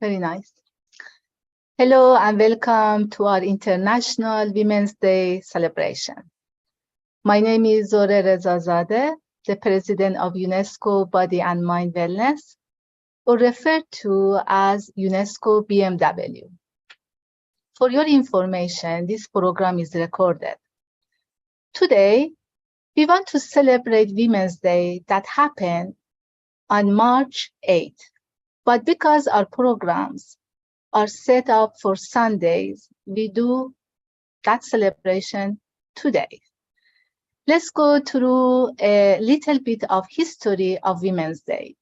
Very nice. Hello and welcome to our International Women's Day celebration. My name is Zoreh Rezazadeh, the President of UNESCO Body and Mind Wellness, or referred to as UNESCO BMW. For your information, this program is recorded. Today, we want to celebrate Women's Day that happened on March 8th. But because our programs are set up for Sundays, we do that celebration today. Let's go through a little bit of history of Women's Day.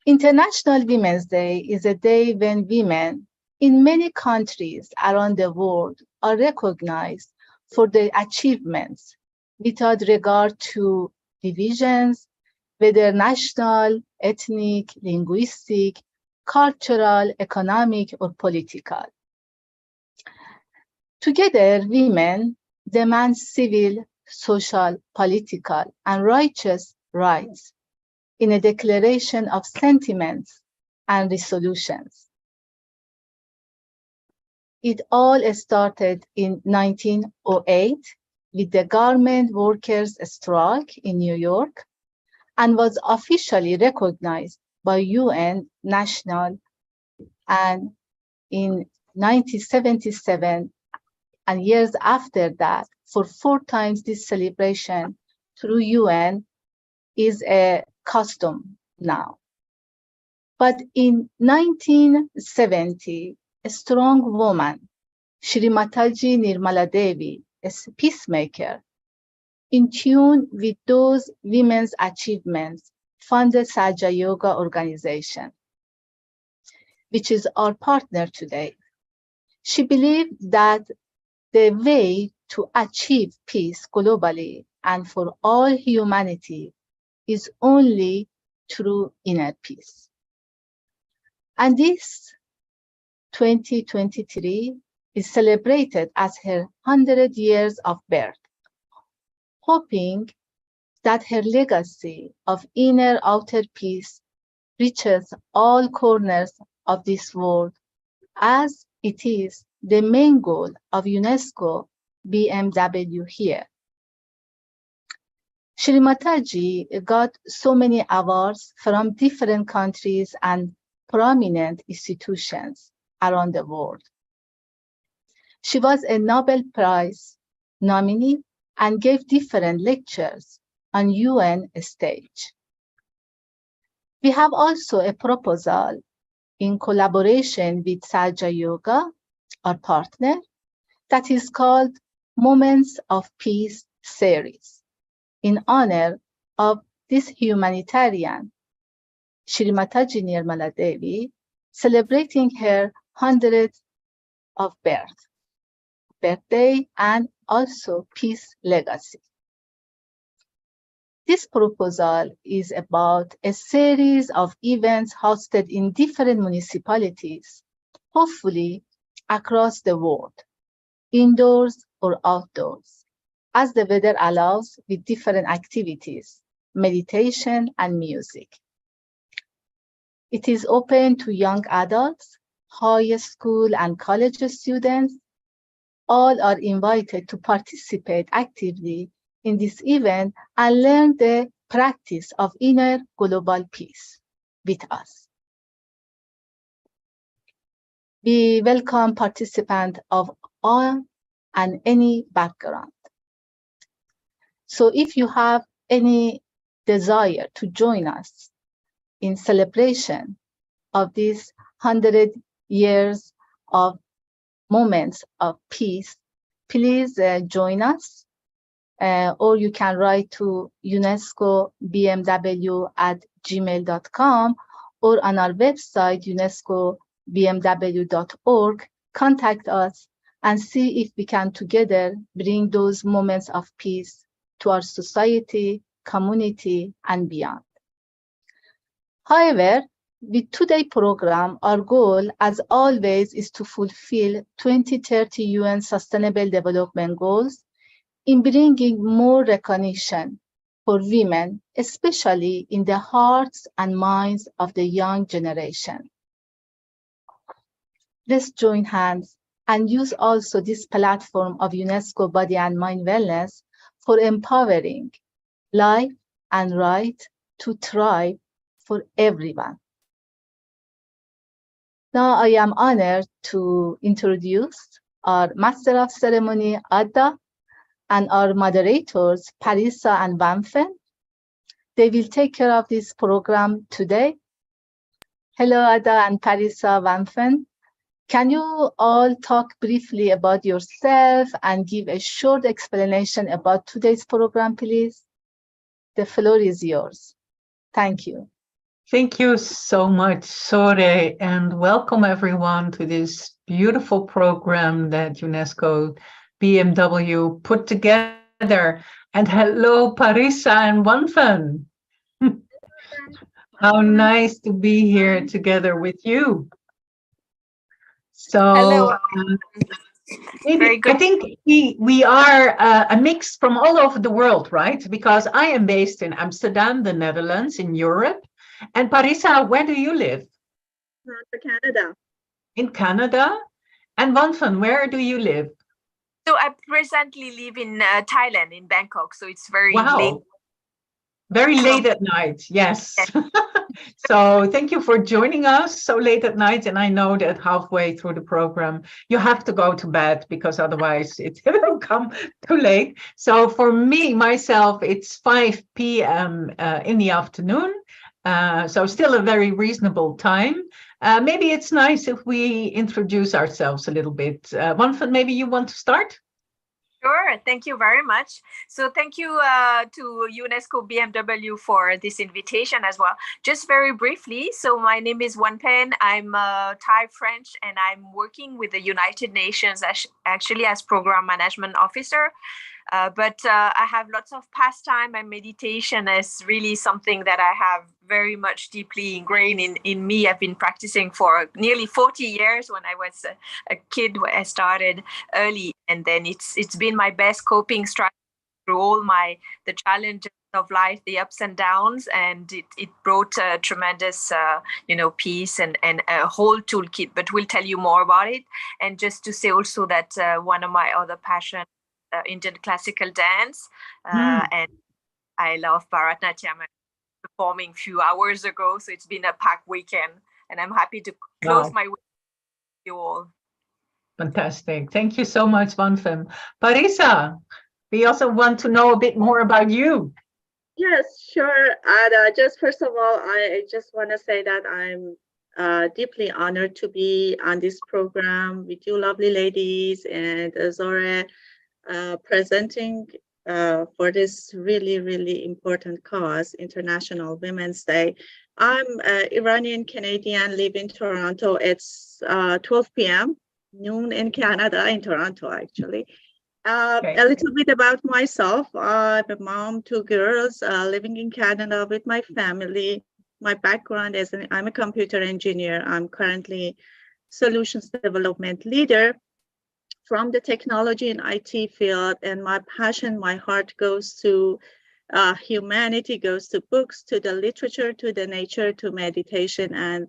International Women's Day is a day when women in many countries around the world are recognized for their achievements without regard to divisions, whether national, ethnic, linguistic, cultural, economic, or political. Together, women demand civil, social, political, and righteous rights in a declaration of sentiments and resolutions. It all started in 1908 with the garment workers' strike in New York, and was officially recognized by UN National, and in 1977 and years after that, for 4 times this celebration through UN is a custom now. But in 1970, a strong woman, Shrimataji Nirmala Devi, a peacemaker, in tune with those women's achievements, founded Sahaja Yoga organization, which is our partner today. She believed that the way to achieve peace globally and for all humanity is only through inner peace. And this 2023 is celebrated as her 100 years of birth, hoping that her legacy of inner-outer peace reaches all corners of this world, as it is the main goal of UNESCO BMW here. Shrimataji got so many awards from different countries and prominent institutions around the world. She was a Nobel Prize nominee and gave different lectures on UN stage. We have also a proposal in collaboration with Sahaja Yoga, our partner, that is called Moments of Peace series in honor of this humanitarian, Shrimataji Nirmala Devi, celebrating her 100th of birthday and also peace legacy. This proposal is about a series of events hosted in different municipalities, hopefully across the world, indoors or outdoors, as the weather allows, with different activities, meditation and music. It is open to young adults, high school and college students. All are invited to participate actively in this event and learn the practice of inner global peace with us. We welcome participants of all and any background. So if you have any desire to join us in celebration of these 100 years of moments of peace, please join us. Or you can write to UNESCO bmw@gmail.com or on our website, unescobmw.org. Contact us and see if we can together bring those moments of peace to our society, community, and beyond. However, with today's program, our goal, as always, is to fulfill 2030 UN Sustainable Development Goals in bringing more recognition for women, especially in the hearts and minds of the young generation. Let's join hands and use also this platform of UNESCO Body and Mind Wellness for empowering life and right to thrive for everyone. Now I am honored to introduce our Master of Ceremony, Adda, and our moderators, Parisa and Wanphen. They will take care of this program today. Hello, Adda and Parisa, Wanphen. Can you all talk briefly about yourself and give a short explanation about today's program, please? The floor is yours. Thank you. Thank you so much, Zoreh, and welcome everyone to this beautiful program that UNESCO BMW put together. And hello, Parisa and Wanphen. How nice to be here together with you. So maybe I think we are a mix from all over the world, right? Because I am based in Amsterdam, the Netherlands, in Europe. And Parisa, where do you live? Canada. In Canada? And Wanphen, where do you live? So I presently live in Thailand, in Bangkok. So it's very late. Very late at night, yes. So thank you for joining us so late at night. And I know that halfway through the program, you have to go to bed because otherwise it will come too late. So for me, myself, it's 5 p.m. In the afternoon. So still a very reasonable time. Maybe it's nice if we introduce ourselves a little bit. Wanphen, maybe you want to start? Sure, thank you very much. So thank you to UNESCO BMW for this invitation as well. Just very briefly, so my name is Wanphen. I'm Thai French and I'm working with the United Nations actually as Program Management Officer. But I have lots of pastime, and meditation is really something that I have very much deeply ingrained in me. I've been practicing for nearly 40 years. When I was a kid, I started early, and then it's been my best coping strategy through all the challenges of life, the ups and downs, and it brought tremendous peace and a whole toolkit. But we'll tell you more about it. And just to say also that one of my other passions, Indian classical dance, and I love Bharatanatyam. Performing a few hours ago, so it's been a packed weekend, and I'm happy to close my week with you all. Fantastic. Thank you so much, Wanphen. Parisa, we also want to know a bit more about you. Yes, sure, Adda. Just first of all, I just want to say that I'm deeply honored to be on this program with you lovely ladies and Zoreh, presenting for this really, really important cause, International Women's Day. I'm Iranian Canadian, live in Toronto. It's 12 p.m., noon in Canada, in Toronto, actually. Okay. A little bit about myself. I'm a mom, two girls, living in Canada with my family. My background is I'm a computer engineer. I'm currently solutions development leader from the technology and IT field. And my passion, my heart goes to humanity, goes to books, to the literature, to the nature, to meditation. And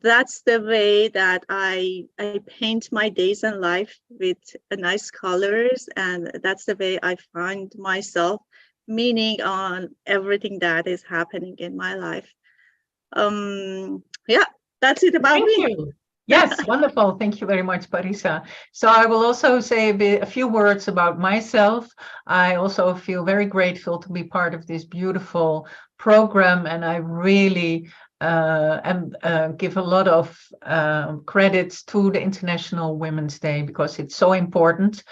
that's the way that I paint my days in life with nice colors. And that's the way I find myself meaning on everything that is happening in my life. Yeah, that's it about me. Thank you. Yes, wonderful. Thank you very much, Parisa. So I will also say a few words about myself. I also feel very grateful to be part of this beautiful program, and I really give a lot of credits to the International Women's Day because it's so important.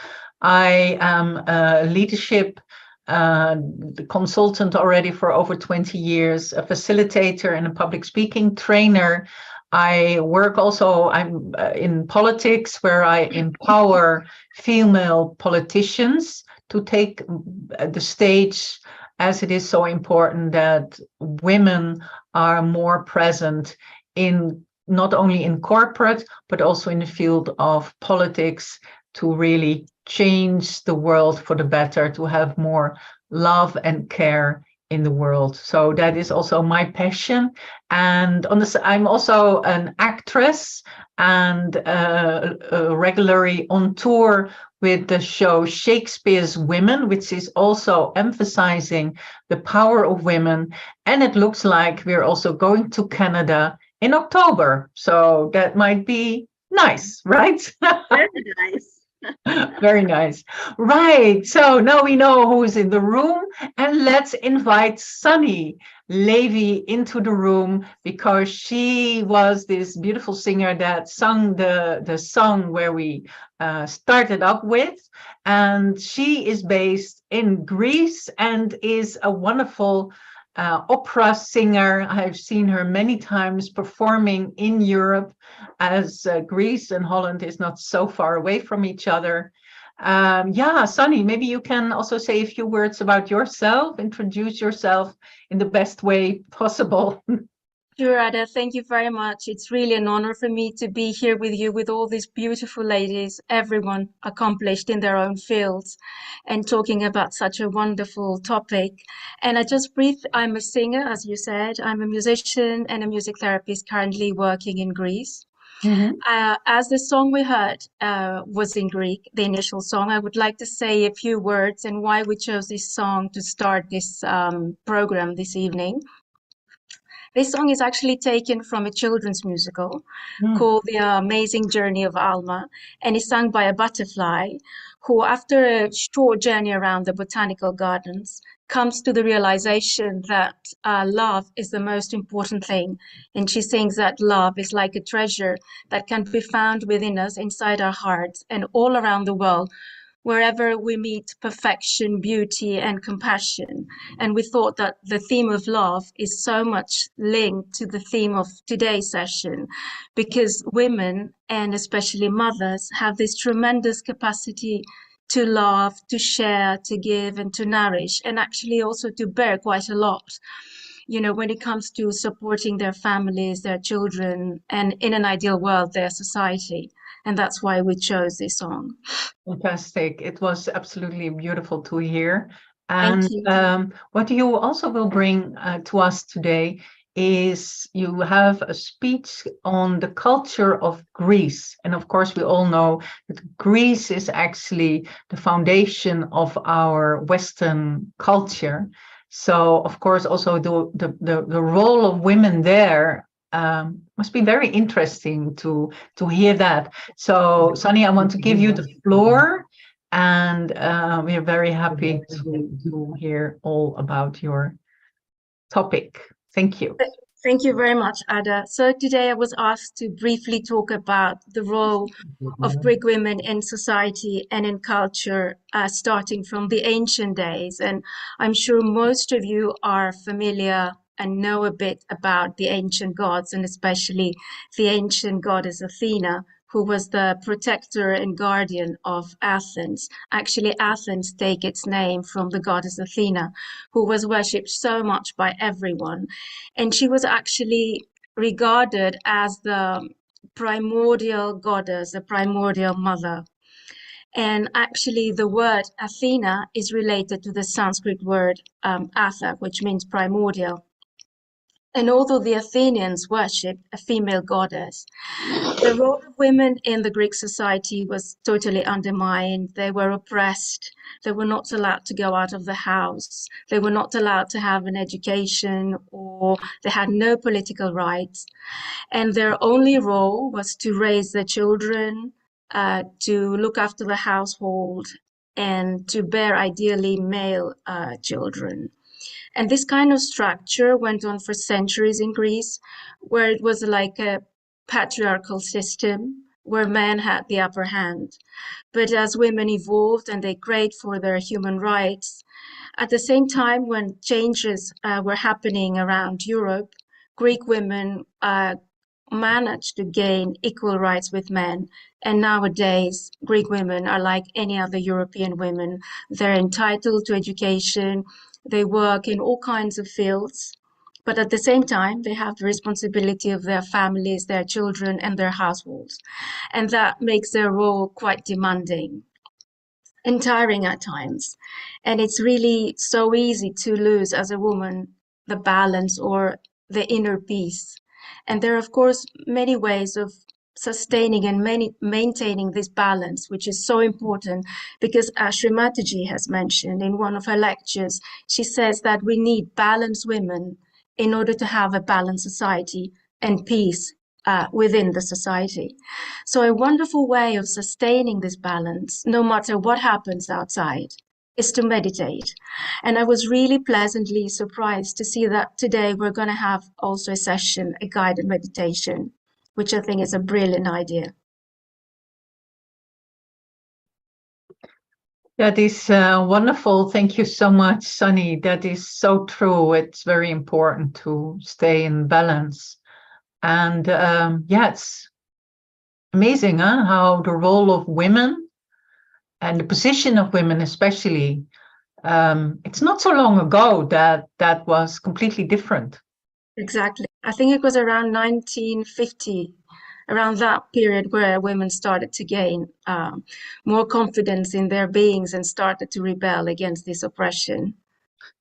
I am a leadership consultant already for over 20 years, a facilitator and a public speaking trainer. I work also, I'm in politics, where I empower female politicians to take the stage, as it is so important that women are more present in not only in corporate, but also in the field of politics to really change the world for the better, to have more love and care in the world. So that is also my passion. And on this, I'm also an actress and regularly on tour with the show Shakespeare's Women, which is also emphasizing the power of women. And it looks like we're also going to Canada in October. So that might be nice, right? Very nice. Very nice. Right. So now we know who's in the room, and let's invite Sunny Levy into the room because she was this beautiful singer that sung the song where we started up with. And she is based in Greece and is a wonderful opera singer. I've seen her many times performing in Europe, as Greece and Holland is not so far away from each other. Yeah, Sunny, maybe you can also say a few words about yourself, introduce yourself in the best way possible. Sure, Adda, thank you very much. It's really an honor for me to be here with you, with all these beautiful ladies, everyone accomplished in their own fields, and talking about such a wonderful topic. And I just brief, I'm a singer, as you said. I'm a musician and a music therapist currently working in Greece. As the song we heard was in Greek, the initial song, I would like to say a few words and why we chose this song to start this program this evening. This song is actually taken from a children's musical called The Amazing Journey of Alma, and is sung by a butterfly who, after a short journey around the botanical gardens, comes to the realization that love is the most important thing. And she sings that love is like a treasure that can be found within us, inside our hearts, and all around the world, wherever we meet perfection, beauty, and compassion. And we thought that the theme of love is so much linked to the theme of today's session, because women, and especially mothers, have this tremendous capacity to love, to share, to give, and to nourish, and actually also to bear quite a lot, you know, when it comes to supporting their families, their children, and in an ideal world, their society. And that's why we chose this song. Fantastic. It was absolutely beautiful to hear. Thank And you. what you also will bring to us today is you have a speech on the culture of Greece. And of course, we all know that Greece is actually the foundation of our Western culture. So, of course, also the role of women there must be very interesting to hear that. So, Sunny, I want to give you the floor, and we are very happy to hear all about your topic. Thank you. Thank you very much, Adda. So today I was asked to briefly talk about the role of Greek women in society and in culture, starting from the ancient days. And I'm sure most of you are familiar and know a bit about the ancient gods, and especially the ancient goddess Athena, who was the protector and guardian of Athens. Actually, Athens takes its name from the goddess Athena, who was worshipped so much by everyone. And she was actually regarded as the primordial goddess, the primordial mother. And actually, the word Athena is related to the Sanskrit word Atha, which means primordial. And although the Athenians worshipped a female goddess, the role of women in the Greek society was totally undermined. They were oppressed. They were not allowed to go out of the house. They were not allowed to have an education, or they had no political rights. And their only role was to raise their children, to look after the household, and to bear ideally male children. And this kind of structure went on for centuries in Greece, where it was like a patriarchal system where men had the upper hand. But as women evolved and they prayed for their human rights, at the same time when changes were happening around Europe, Greek women managed to gain equal rights with men. And nowadays, Greek women are like any other European women. They're entitled to education. They work in all kinds of fields, but at the same time, they have the responsibility of their families, their children, and their households. And that makes their role quite demanding and tiring at times. And it's really so easy to lose as a woman the balance or the inner peace. And there are, of course, many ways of sustaining and maintaining this balance, which is so important, because as Srimataji has mentioned in one of her lectures, she says that we need balanced women in order to have a balanced society and peace within the society. So a wonderful way of sustaining this balance, no matter what happens outside, is to meditate. And I was really pleasantly surprised to see that today we're going to have also a session, a guided meditation, which I think is a brilliant idea. That is wonderful. Thank you so much, Sunny. That is so true. It's very important to stay in balance. And yeah, it's amazing how the role of women and the position of women especially, it's not so long ago that was completely different. Exactly. I think it was around 1950, around that period where women started to gain more confidence in their beings and started to rebel against this oppression.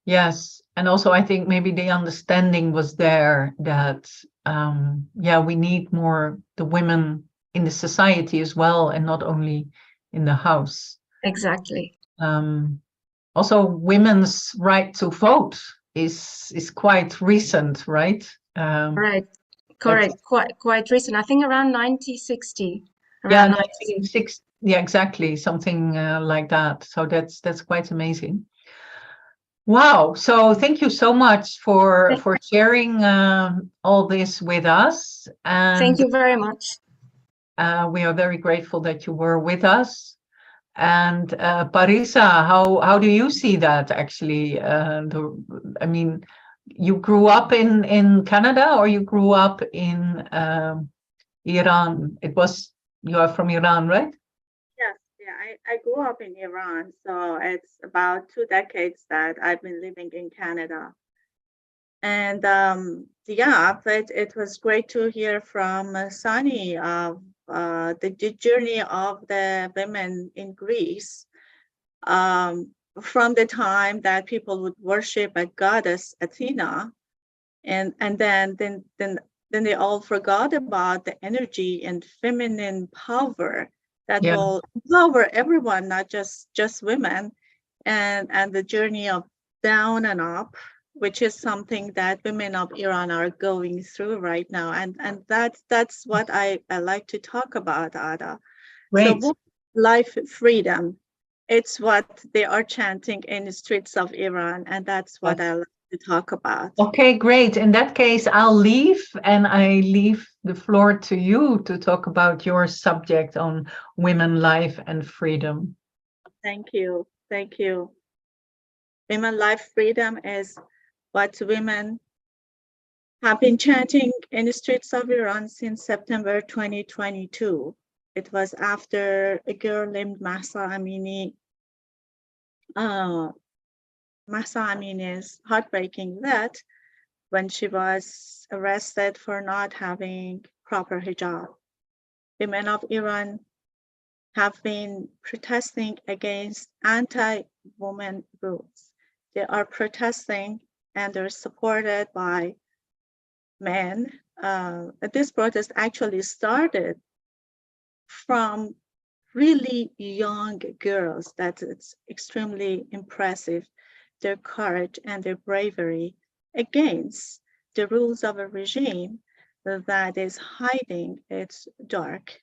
Yes. And also I think maybe the understanding was there that, yeah, we need more the women in the society as well, and not only in the house. Exactly. Also, women's right to vote is quite recent, right? Right. Correct. Quite recent. I think around 1960. Yeah, 1960. Yeah, exactly. Something like that. So that's quite amazing. Wow. So thank you so much for sharing all this with us. And thank you very much. We are very grateful that you were with us. And Parisa, how do you see that actually? I mean, you grew up in Canada, or you grew up in Iran? You are from Iran, right? Yes, yeah, I grew up in Iran, so it's about 2 decades that I've been living in Canada. And yeah, it was great to hear from Sunny of the journey of the women in Greece, from the time that people would worship a goddess Athena, and then they all forgot about the energy and feminine power that will empower everyone, not just women, and the journey of down and up, which is something that women of Iran are going through right now. And that's what I like to talk about, Adda. Great. So life, freedom, it's what they are chanting in the streets of Iran, and that's what I like to talk about. Okay, great. In that case, I'll leave, and I leave the floor to you to talk about your subject on women, life, and freedom. Thank you. Thank you. Women, life, freedom is what women have been chanting in the streets of Iran since September 2022. It was after a girl named Marzhei Abedi, Marzhei Abedi's heartbreaking death when she was arrested for not having proper hijab. Women of Iran have been protesting against anti-woman rules. They are protesting and they're supported by men. This protest actually started from really young girls. That it's extremely impressive, their courage and their bravery against the rules of a regime that is hiding its dark,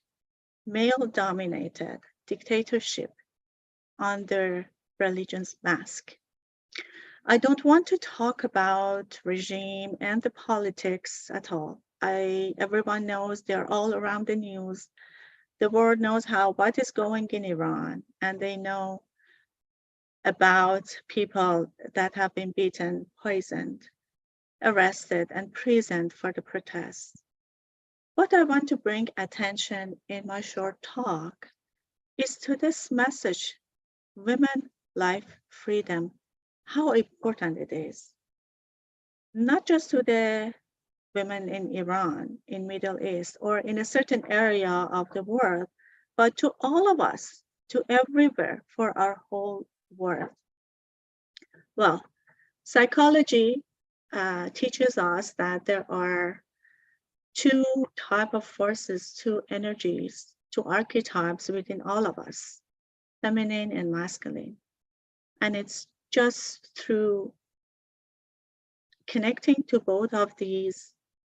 male-dominated dictatorship under religion's mask. I don't want to talk about regime and the politics at all. Everyone knows they're all around the news. The world knows what is going in Iran, and they know about people that have been beaten, poisoned, arrested, and imprisoned for the protests. What I want to bring attention in my short talk is to this message: women, life, freedom, how important it is. Not just to the women in Iran, in Middle East, or in a certain area of the world, but to all of us, to everywhere, for our whole world. Well, psychology teaches us that there are two types of forces, two energies, two archetypes within all of us, feminine and masculine. And it's just through connecting to both of these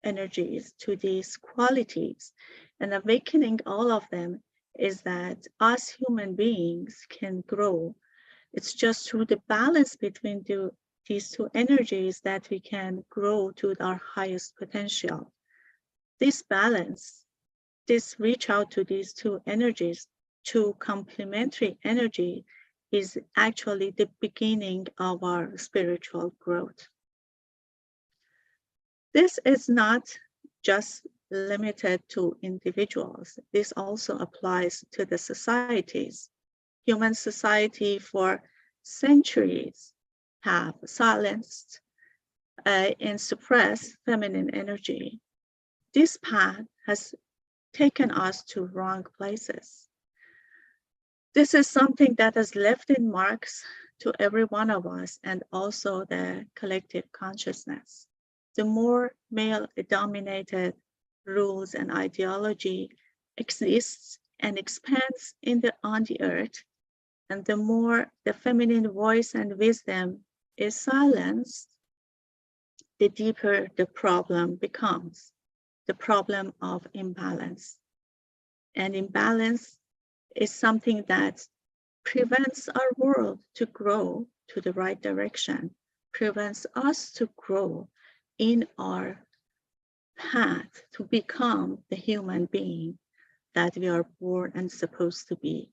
energies, to these qualities, and awakening all of them, is that us human beings can grow. It's just through the balance between these two energies that we can grow to our highest potential. This balance, this reach out to these two energies, two complementary energy, is actually the beginning of our spiritual growth. This is not just limited to individuals. This also applies to the societies. Human society for centuries have silenced and suppressed feminine energy. This path has taken us to wrong places. This is something that has left in marks to every one of us, and also the collective consciousness. The more male-dominated rules and ideology exists and expands on the earth, and the more the feminine voice and wisdom is silenced, the deeper the problem becomes, the problem of imbalance. And imbalance is something that prevents our world to grow to the right direction, prevents us to grow in our path to become the human being that we are born and supposed to be.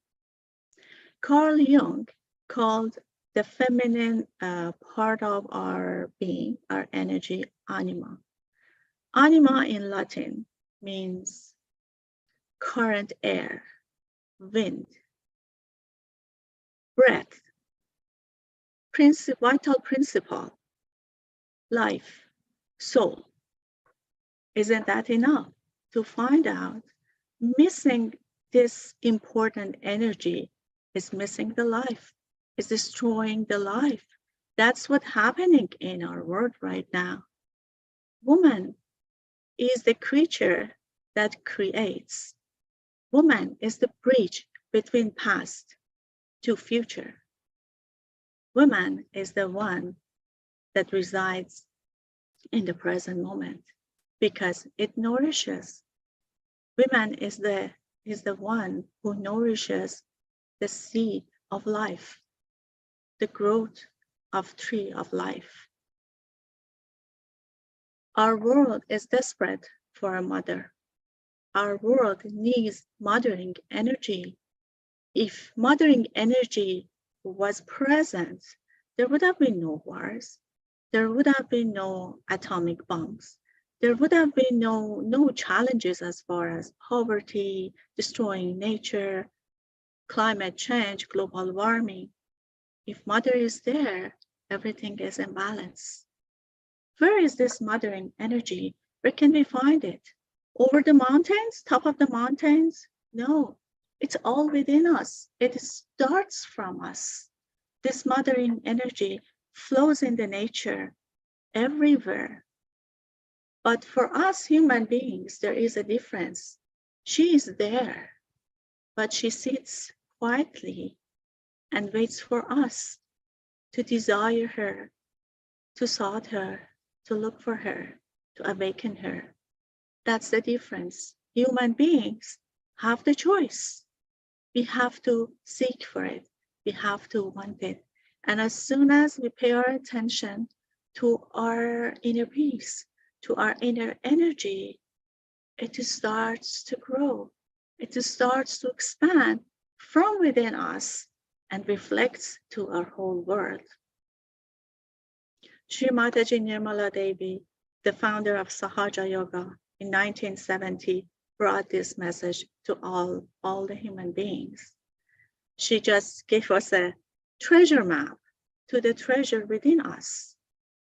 Carl Jung called the feminine part of our being, our energy, anima. Anima in Latin means current air, wind, breath, vital principle, life, soul. Isn't that enough to find out missing this important energy is missing the life, is destroying the life? That's what's happening in our world right now. Woman is the creature that creates. Woman is the bridge between past to future. Woman is the one that resides in the present moment, because it nourishes. Women is the one who nourishes the seed of life, the growth of tree of life. Our world is desperate for a mother. Our world needs mothering energy. If mothering energy was present, there would have been no wars. There would have been no atomic bombs. There would have been no challenges as far as poverty, destroying nature, climate change, global warming. If mother is there, everything is in balance. Where is this mothering energy? Where can we find it? Over the mountains, top of the mountains? No, it's all within us. It starts from us. This mothering energy flows in the nature everywhere. But for us human beings, there is a difference. She is there, but she sits quietly and waits for us to desire her, to sought her, to look for her, to awaken her. That's the difference. Human beings have the choice. We have to seek for it. We have to want it. And as soon as we pay our attention to our inner peace, to our inner energy, it starts to grow. It starts to expand from within us and reflects to our whole world. Sri Mataji Nirmala Devi, the founder of Sahaja Yoga in 1970, brought this message to all the human beings. She just gave us a treasure map to the treasure within us.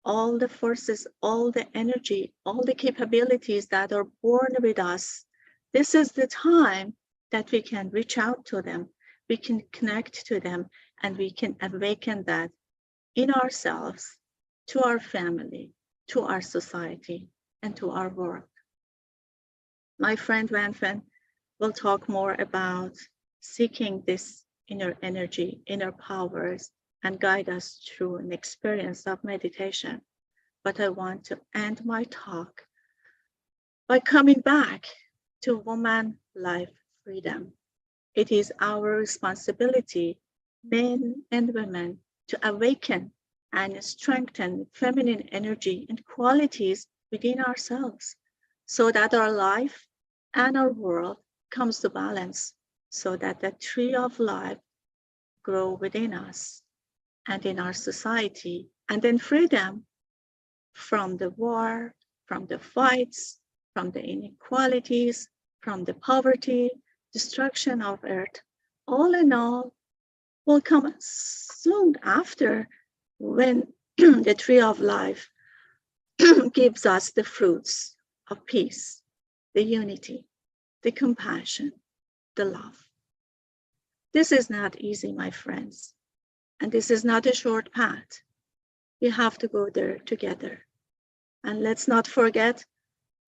All the forces, all the energy, all the capabilities that are born with us. This is the time that we can reach out to them, we can connect to them, and we can awaken that in ourselves, to our family, to our society, and to our world. My friend Wanphen will talk more about seeking this inner energy, inner powers, and guide us through an experience of meditation. But I want to end my talk by coming back to woman, life, freedom. It is our responsibility, men and women, to awaken and strengthen feminine energy and qualities within ourselves, so that our life and our world comes to balance, so that the tree of life grow within us and in our society, and then freedom from the war, from the fights, from the inequalities, from the poverty, destruction of earth, all in all, will come soon after, when the tree of life gives us the fruits of peace, the unity, the compassion, the love. This is not easy, my friends, and this is not a short path. We have to go there together. And let's not forget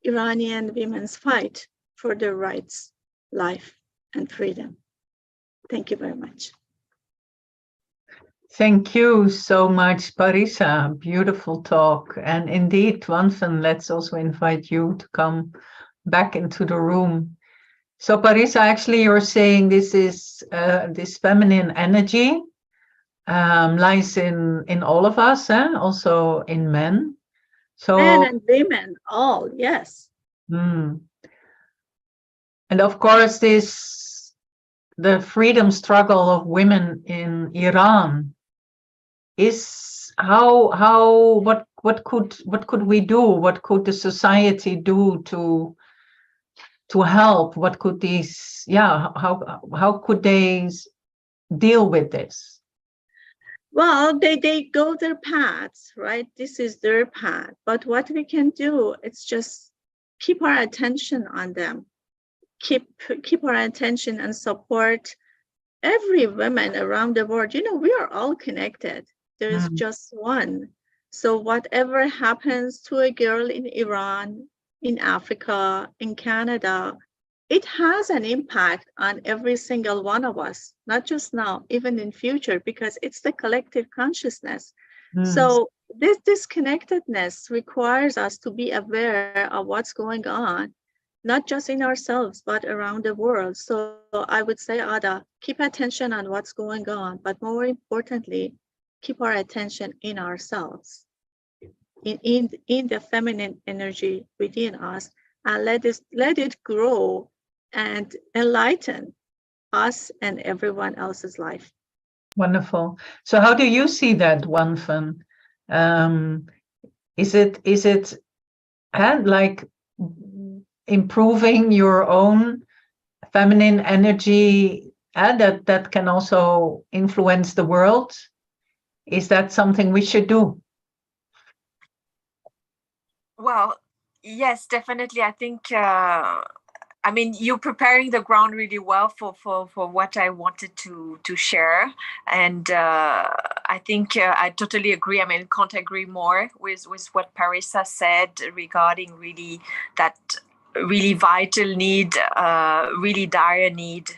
Iranian women's fight for their rights, life, and freedom. Thank you very much. Thank you so much, Parisa. Beautiful talk. And indeed, Wanphen, let's also invite you to come back into the room. So Parisa, actually, you're saying this is this feminine energy lies in all of us, also in men. So men and women, all, yes. And of course, the freedom struggle of women in Iran is what could we do? What could the society do to help? What could these, how could they deal with this? Well, they go their paths, right? This is their path. But what we can do, it's just keep our attention on them. Keep our attention and support every woman around the world. You know, we are all connected. There is just one. So whatever happens to a girl in Iran, in Africa, in Canada, it has an impact on every single one of us, not just now, even in future, because it's the collective consciousness. So this disconnectedness requires us to be aware of what's going on, not just in ourselves, but around the world. So I would say, Adda, keep attention on what's going on, but more importantly, keep our attention in ourselves, in the feminine energy within us, and let it grow and enlighten us and everyone else's life. Wonderful. So how do you see that, Wanphen? Is it like improving your own feminine energy that can also influence the world? Is that something we should do? Well, yes, definitely. I think I mean, you're preparing the ground really well for what I wanted to share. And I think I totally agree. I mean, can't agree more with what Parisa said regarding really that really vital need, really dire need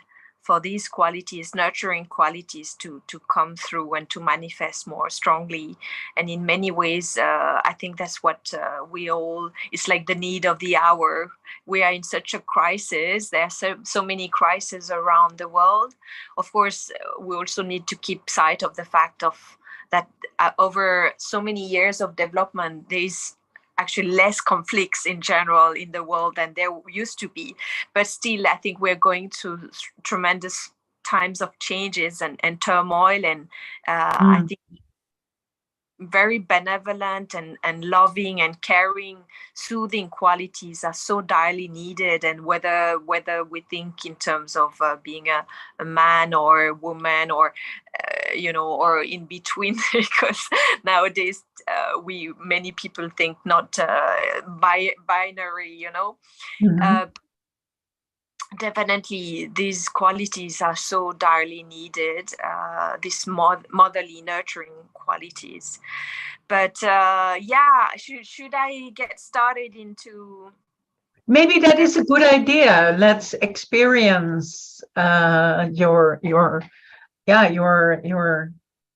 for these qualities, nurturing qualities to come through and to manifest more strongly. And in many ways, I think that's what we all, it's like the need of the hour. We are in such a crisis. There are so many crises around the world. Of course, we also need to keep sight of the fact of that over so many years of development, there is actually less conflicts in general in the world than there used to be. But still, I think we're going through tremendous times of changes and turmoil. And I think very benevolent and loving and caring, soothing qualities are so direly needed. And whether we think in terms of being a man or a woman or or in between, because nowadays many people think not binary, definitely these qualities are so direly needed, these motherly nurturing qualities. But should I get started into? Maybe that is a good idea. Let's experience your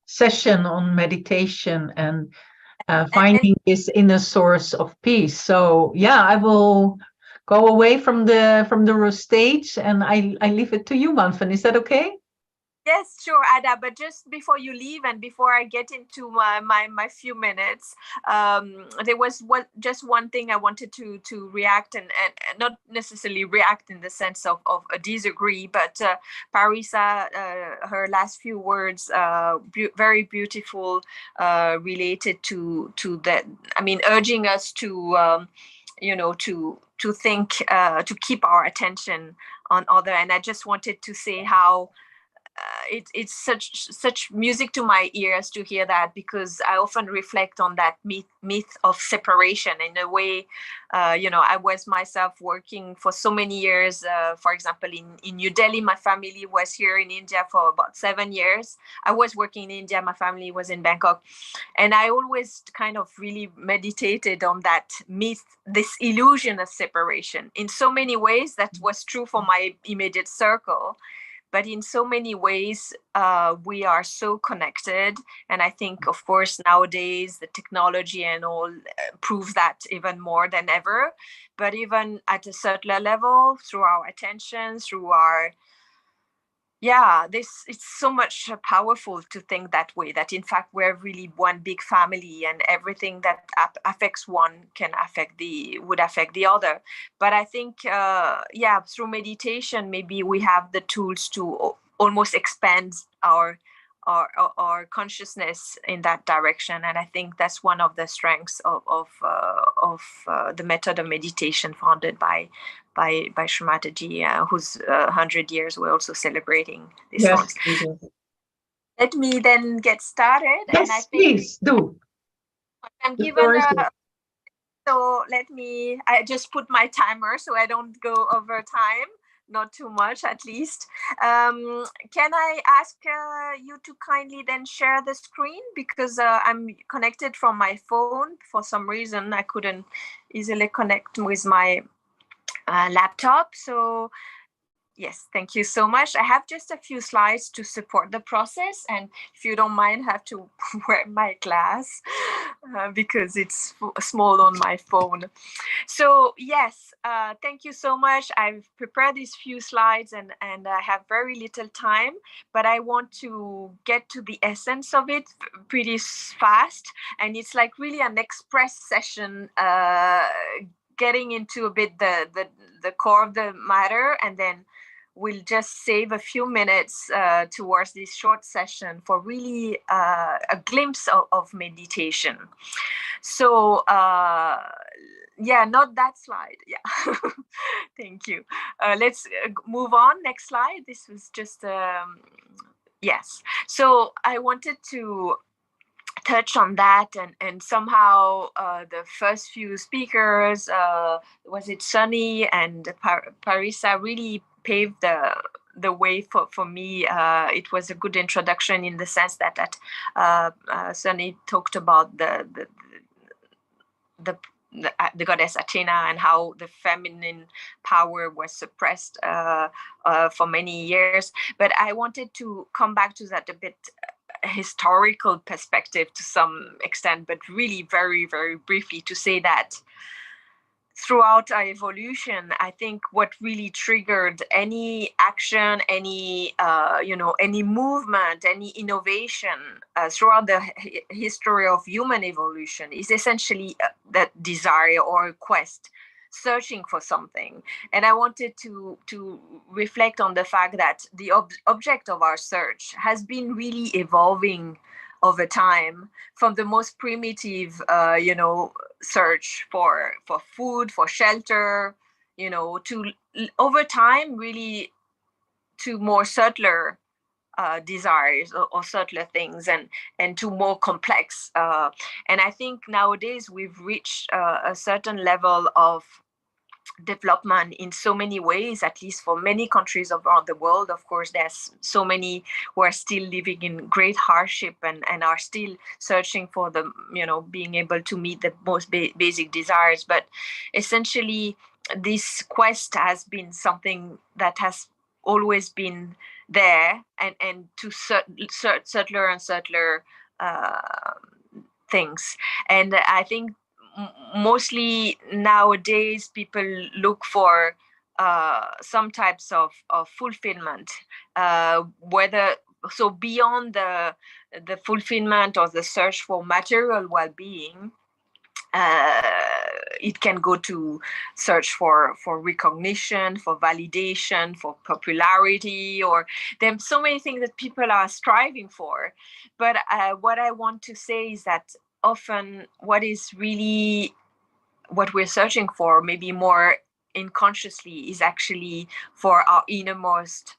session on meditation and finding this inner source of peace. So yeah, I will go away from the stage and I leave it to you, Wanphen. Is that okay? Yes, sure, Adda. But just before you leave and before I get into my few minutes, there was just one thing I wanted to react and not necessarily react in the sense of a disagree, but Parisa, her last few words, very beautiful, related to that. I mean, urging us to to think, to keep our attention on other. And I just wanted to say how it's such music to my ears to hear that, because I often reflect on that myth of separation. In a way, I was myself working for so many years. For example, in New Delhi, my family was here in India for about 7 years. I was working in India, my family was in Bangkok, and I always kind of really meditated on that myth, this illusion of separation. In so many ways, that was true for my immediate circle. But in so many ways, we are so connected. And I think, of course, nowadays, the technology and all proves that even more than ever. But even at a certain level, through our attention, through our it's so much powerful to think that way, that in fact we're really one big family, and everything that affects one would affect the other. But I think through meditation, maybe we have the tools to almost expand our consciousness in that direction. And I think that's one of the strengths of the method of meditation founded by Shri Mataji, whose 100 years we're also celebrating this month. Let me then get started. Yes, and I think please do. I'm given so I just put my timer so I don't go over time. Not too much, at least. Can I ask you to kindly then share the screen, because I'm connected from my phone. For some reason, I couldn't easily connect with my laptop. So Yes, thank you so much. I have just a few slides to support the process, and if you don't mind, I have to wear my glass because it's small on my phone. So yes, thank you so much. I've prepared these few slides and I have very little time, but I want to get to the essence of it pretty fast. And it's like really an express session, getting into a bit the core of the matter, and then we'll just save a few minutes towards this short session for really a glimpse of meditation. So yeah, not that slide. Yeah, thank you. Let's move on. Next slide. This was just yes. So I wanted to touch on that, and somehow the first few speakers, was it Sunny and Parisa, really paved the way for me. It was a good introduction in the sense that Sunny talked about the goddess Athena and how the feminine power was suppressed for many years. But I wanted to come back to that a bit historical perspective to some extent, but really very, very briefly to say that throughout our evolution, I think what really triggered any action, any any movement, any innovation throughout the history of human evolution is essentially that desire or quest, searching for something. And I wanted to reflect on the fact that the object of our search has been really evolving over time, from the most primitive, search for food, for shelter, to over time really to more subtler desires or subtler things, and to more complex. And I think nowadays we've reached a certain level of development in so many ways, at least for many countries around the world. Of course, there's so many who are still living in great hardship and are still searching for the, being able to meet the most basic desires. But essentially, this quest has been something that has always been there, and to subtler and subtler things. And I think mostly nowadays people look for some types of fulfillment, whether so beyond the fulfillment or the search for material well-being. It can go to search for recognition, for validation, for popularity, or there's so many things that people are striving for. But what I want to say is that often what we're searching for, maybe more unconsciously, is actually for our innermost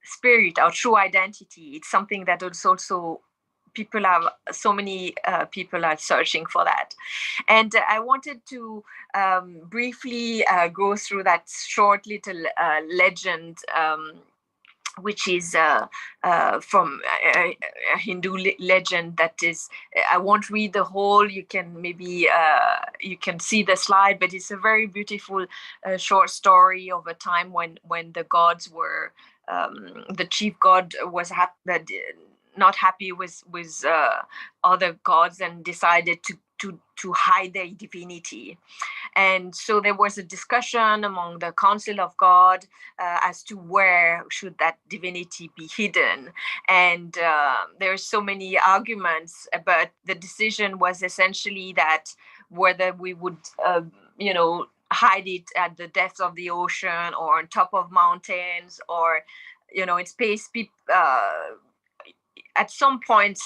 spirit, our true identity. It's something that also so many people are searching for that. And I wanted to briefly go through that short little legend, which is from a Hindu legend that is, I won't read the whole, you can maybe, you can see the slide, but it's a very beautiful short story of a time when the gods were, the chief god was not happy with other gods and decided to hide their divinity. And so there was a discussion among the Council of God as to where should that divinity be hidden. And there are so many arguments, but the decision was essentially that whether we would, hide it at the depths of the ocean or on top of mountains or, in space. At some point,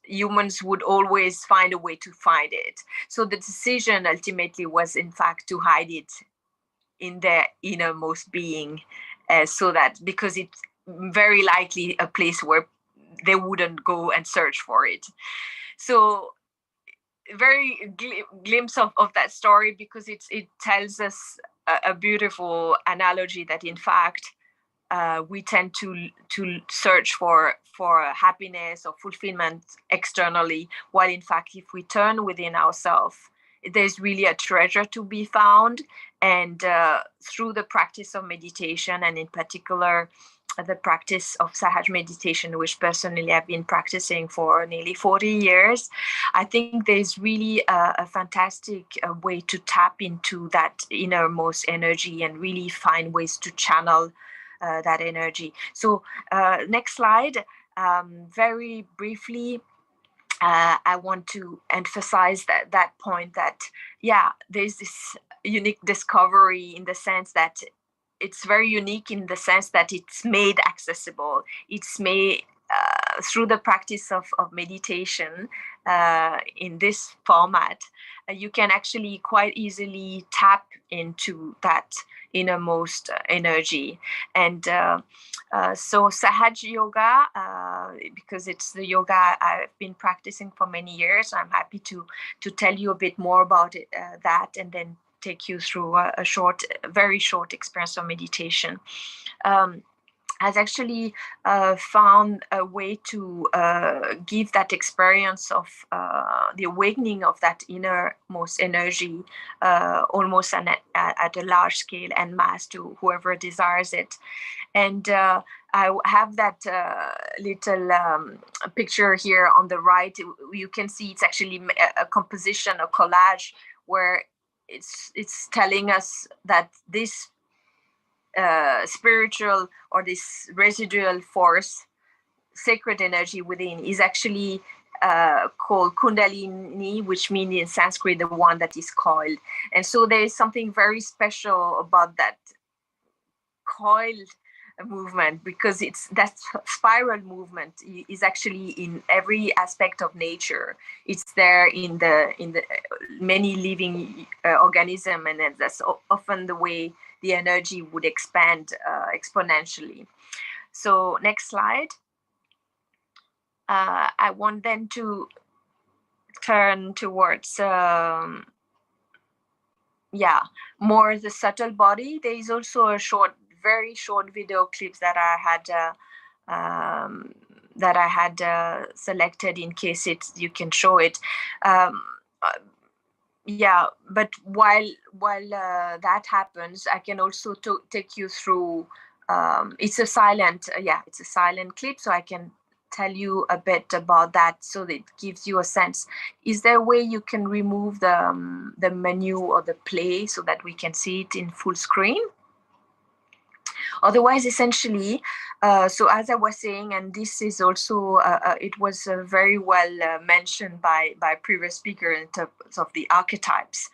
humans would always find a way to find it. So the decision ultimately was, in fact, to hide it in their innermost being, so that, because it's very likely a place where they wouldn't go and search for it. So very glimpse of that story, because it tells us a beautiful analogy that, in fact, we tend to search for happiness or fulfillment externally, while in fact, if we turn within ourselves, there's really a treasure to be found. And through the practice of meditation, and in particular, the practice of Sahaja meditation, which personally I've been practicing for nearly 40 years, I think there's really a fantastic way to tap into that innermost energy and really find ways to channel that energy. So next slide. Very briefly, I want to emphasize that point that, yeah, there's this unique discovery in the sense that it's very unique in the sense that it's made accessible. It's made through the practice of meditation in this format. You can actually quite easily tap into that innermost energy. And so Sahaja yoga, because it's the yoga I've been practicing for many years, I'm happy to tell you a bit more about it, that, and then take you through a very short experience of meditation. Has actually found a way to give that experience of the awakening of that innermost energy almost at a large scale and mass to whoever desires it. And I have that little picture here on the right. You can see it's actually a composition, a collage, where it's telling us that this spiritual or this residual force, sacred energy within, is actually called Kundalini, which means in Sanskrit the one that is coiled. And so there is something very special about that coiled movement, because it's that spiral movement is actually in every aspect of nature. It's there in the many living organism, and that's often the way the energy would expand exponentially. So next slide. I want then to turn towards more the subtle body. There is also a very short video clips that I had selected in case you can show it. But while that happens, I can also take you through. It's a silent clip, so I can tell you a bit about that, so that it gives you a sense. Is there a way you can remove the menu or the play so that we can see it in full screen? Otherwise, essentially, so as I was saying, and this is also, it was very well mentioned by previous speaker in terms of the archetypes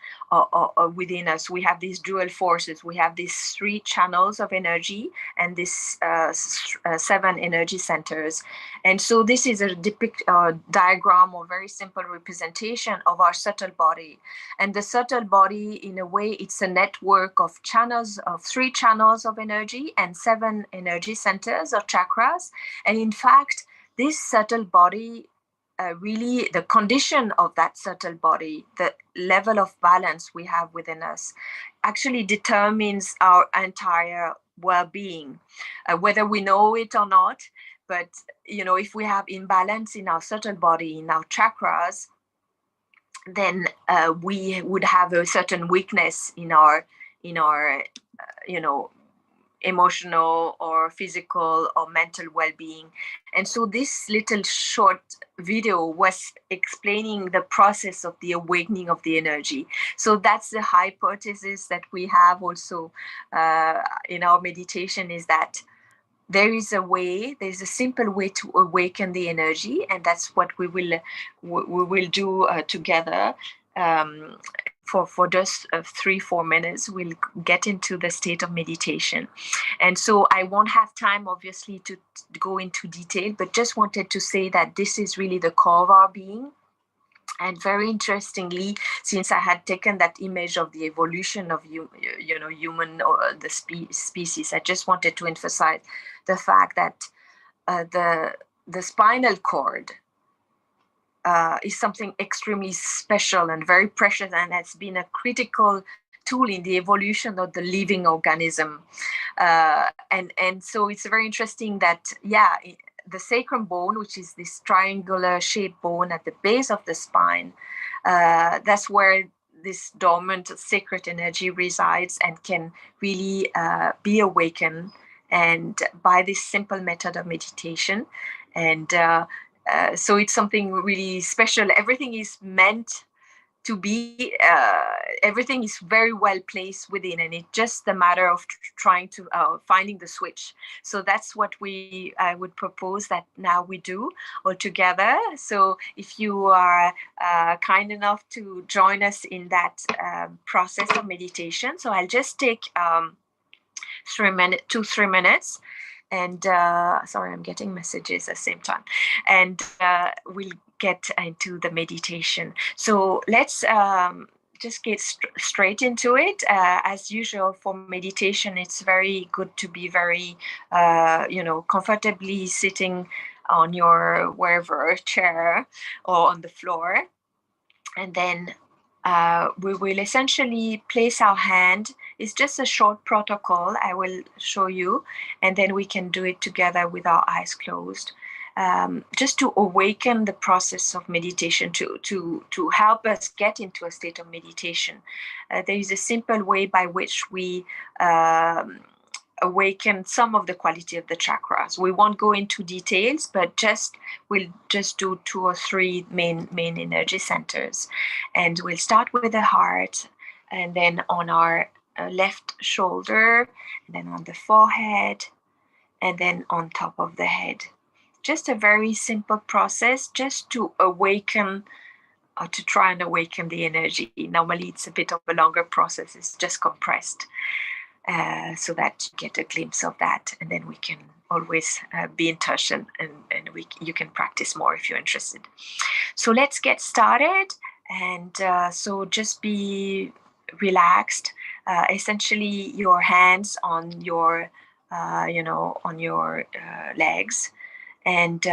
within us. We have these dual forces. We have these 3 channels of energy and these 7 energy centers. And so this is a diagram or very simple representation of our subtle body. And the subtle body, in a way, it's a network of channels, of 3 channels of energy and 7 energy centers or chakras. And in fact, this subtle body, really the condition of that subtle body, the level of balance we have within us, actually determines our entire well-being, whether we know it or not. But if we have imbalance in our subtle body, in our chakras, then we would have a certain weakness in our emotional or physical or mental well-being. And so this little short video was explaining the process of the awakening of the energy. So that's the hypothesis that we have also in our meditation, is that there's a simple way to awaken the energy, and that's what we will do together. For just 3-4 minutes, we'll get into the state of meditation. And so I won't have time, obviously, to go into detail, but just wanted to say that this is really the core of our being. And very interestingly, since I had taken that image of the evolution of human or the species, I just wanted to emphasize the fact that the spinal cord is something extremely special and very precious, and has been a critical tool in the evolution of the living organism. And so it's very interesting that, the sacrum bone, which is this triangular shaped bone at the base of the spine, that's where this dormant sacred energy resides and can really be awakened, and by this simple method of meditation. And so it's something really special. Everything is meant to be, everything is very well placed within, and it's just a matter of trying to finding the switch. So that's what I would propose that now we do all together. So if you are kind enough to join us in that process of meditation, so I'll just take 3 minutes. And sorry, I'm getting messages at the same time. And we'll get into the meditation. So let's just get straight into it. As usual for meditation, it's very good to be very, comfortably sitting on your wherever chair or on the floor. And then we will essentially place our hand. It's just a short protocol I will show you, and then we can do it together with our eyes closed, just to awaken the process of meditation, to help us get into a state of meditation. There is a simple way by which we awaken some of the quality of the chakras. We won't go into details, but we'll just do 2 or 3 main energy centers. And we'll start with the heart, and then on our left shoulder, and then on the forehead, and then on top of the head. Just a very simple process, just to awaken, or to try and awaken the energy. Normally it's a bit of a longer process, it's just compressed. So that you get a glimpse of that, and then we can always be in touch, and you can practice more if you're interested. So let's get started, and so just be relaxed. Essentially, your hands on your legs, and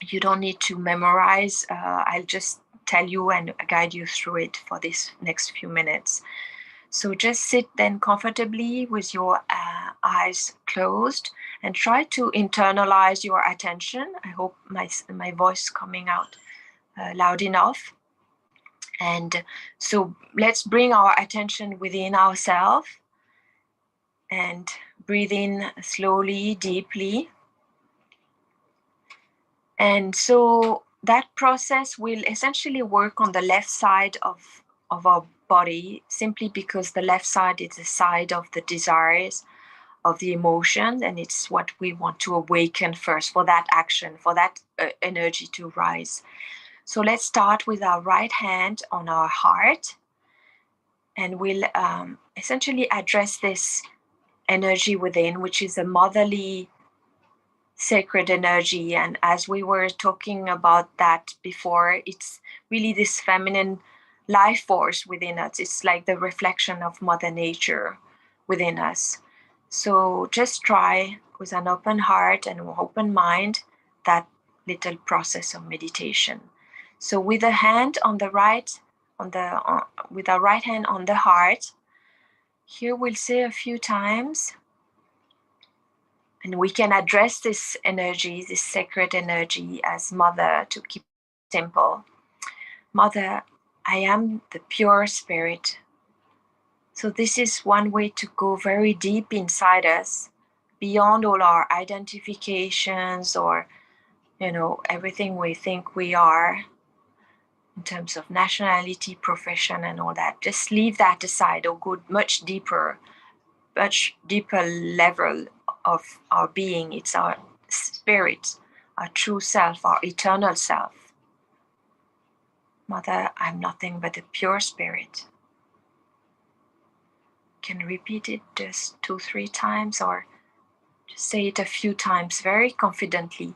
you don't need to memorize. I'll just tell you and guide you through it for this next few minutes. So just sit then comfortably with your eyes closed, and try to internalize your attention. I hope my voice is coming out loud enough. And so let's bring our attention within ourselves and breathe in slowly, deeply. And so that process will essentially work on the left side of our body, simply because the left side is the side of the desires, of the emotion, and it's what we want to awaken first, for that action, for that energy to rise. So let's start with our right hand on our heart, and we'll essentially address this energy within, which is a motherly sacred energy. And as we were talking about that before, it's really this feminine life force within us. It's like the reflection of Mother Nature within us. So just try with an open heart and open mind that little process of meditation. So with a hand on the right, with our right hand on the heart, here we'll say a few times, and we can address this energy, this sacred energy, as Mother, to keep it simple. Mother, I am the pure spirit. So this is one way to go very deep inside us, beyond all our identifications or, everything we think we are in terms of nationality, profession, and all that. Just leave that aside, or go much deeper level of our being. It's our spirit, our true self, our eternal self. Mother, I'm nothing but a pure spirit. Can repeat it just 2-3 times, or just say it a few times very confidently,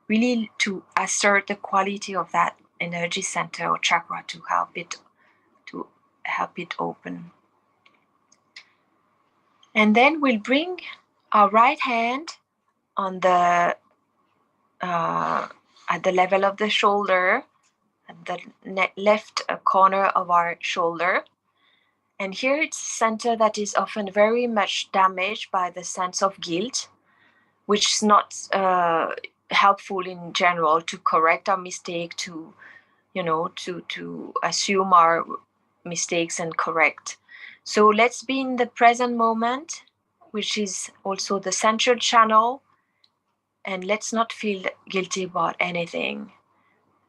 really to assert the quality of that energy center or chakra, to help it open. And then we'll bring our right hand on the at the level of the shoulder, at the left corner of our shoulder. And here it's a center that is often very much damaged by the sense of guilt, which is not helpful in general to correct our mistake, to assume our mistakes and correct. So let's be in the present moment, which is also the central channel, and let's not feel guilty about anything.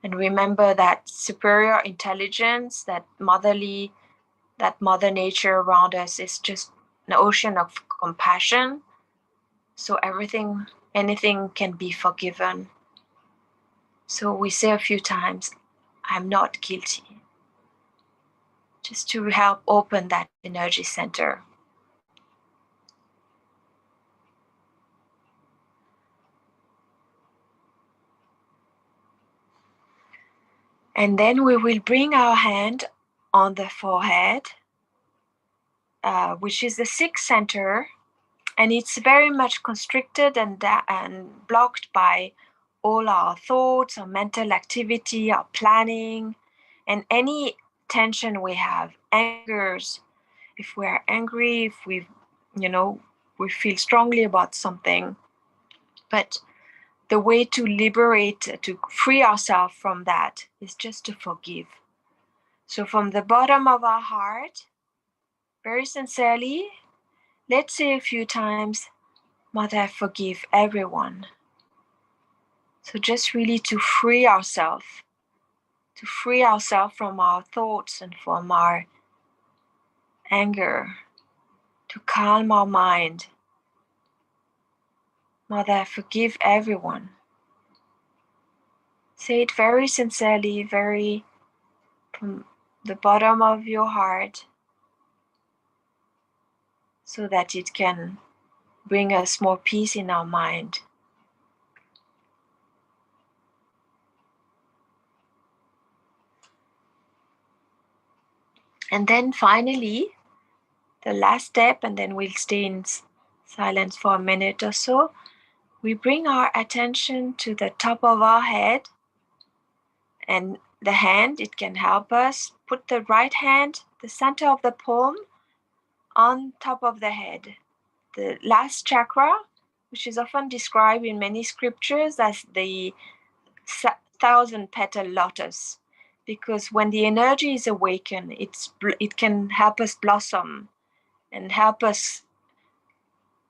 And remember that superior intelligence, that mother nature around us is just an ocean of compassion. So anything can be forgiven. So we say a few times, I'm not guilty, just to help open that energy center. And then we will bring our hand on the forehead, which is the sixth center, and it's very much constricted and blocked by all our thoughts, our mental activity, our planning, and any tension we have, angers. If we are angry, if we feel strongly about something, but the way to liberate, to free ourselves from that is just to forgive. So from the bottom of our heart, very sincerely, let's say a few times, Mother, I forgive everyone. So just really to free ourselves from our thoughts and from our anger, to calm our mind. Mother, I forgive everyone. Say it very sincerely, very from the bottom of your heart, so that it can bring us more peace in our mind. And then finally, the last step, and then we'll stay in silence for a minute or so. We bring our attention to the top of our head, and the hand, it can help us put the right hand, the center of the palm, on top of the head. The last chakra, which is often described in many scriptures as the 1,000-petal lotus, because when the energy is awakened, it can help us blossom and help us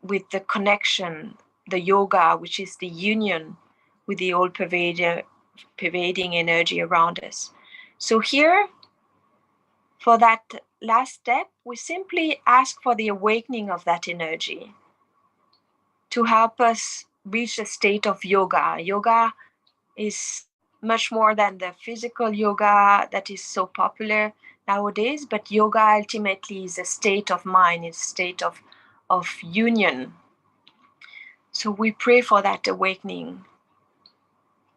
with the connection, the yoga, which is the union with the all pervading energy around us. So here, for that last step, we simply ask for the awakening of that energy to help us reach a state of yoga. Yoga is much more than the physical yoga that is so popular nowadays, but yoga ultimately is a state of mind, is a state of union. So we pray for that awakening.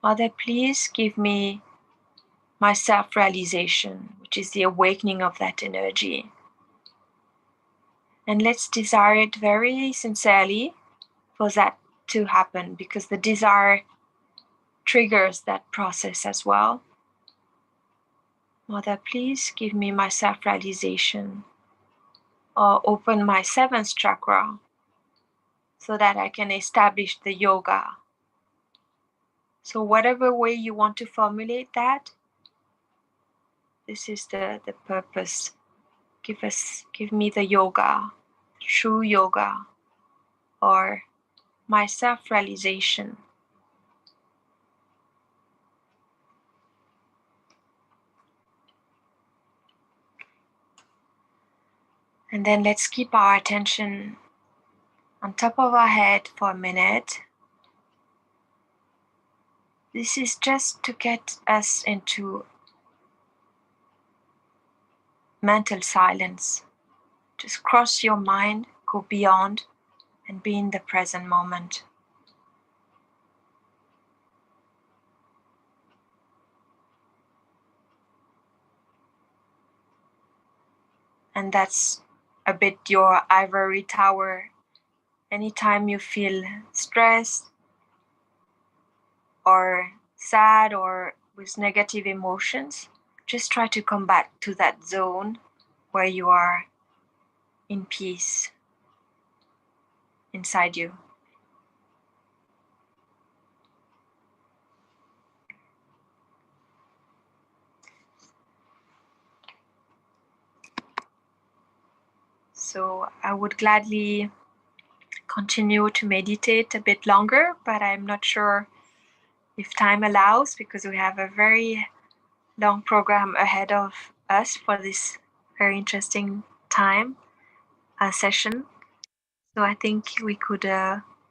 Mother, please give me my self-realization, which is the awakening of that energy. And let's desire it very sincerely for that to happen, because the desire triggers that process as well. Mother, please give me my self-realization, or open my seventh chakra so that I can establish the yoga. So whatever way you want to formulate that, this is the purpose. Give me the yoga, true yoga, or my self-realization. And then let's keep our attention on top of our head for a minute. This is just to get us into mental silence. Just cross your mind, go beyond, and be in the present moment. And that's a bit your ivory tower. Anytime you feel stressed or sad or with negative emotions, just try to come back to that zone where you are in peace inside you. So I would gladly continue to meditate a bit longer, but I'm not sure if time allows, because we have a very long program ahead of us for this very interesting time session. So I think we could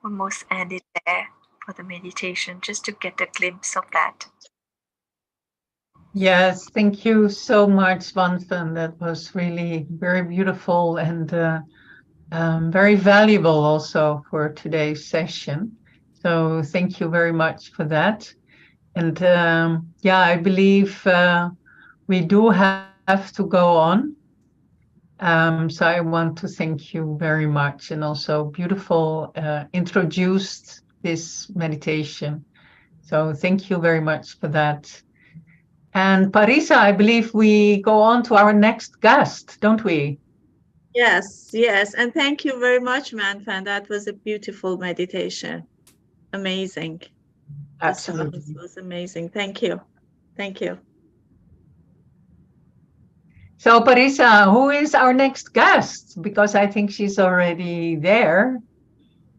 almost end it there for the meditation, just to get a glimpse of that. Yes, thank you so much, Wanphen. That was really very beautiful and very valuable also for today's session. So thank you very much for that. And yeah, I believe we do have to go on. So I want to thank you very much, and also beautiful introduced this meditation. So thank you very much for that. And Parisa, I believe we go on to our next guest, don't we? Yes, yes. And thank you very much, Wanphen. That was a beautiful meditation. Amazing. Absolutely. The sound was amazing. Thank you. Thank you. So Parisa, who is our next guest? Because I think she's already there.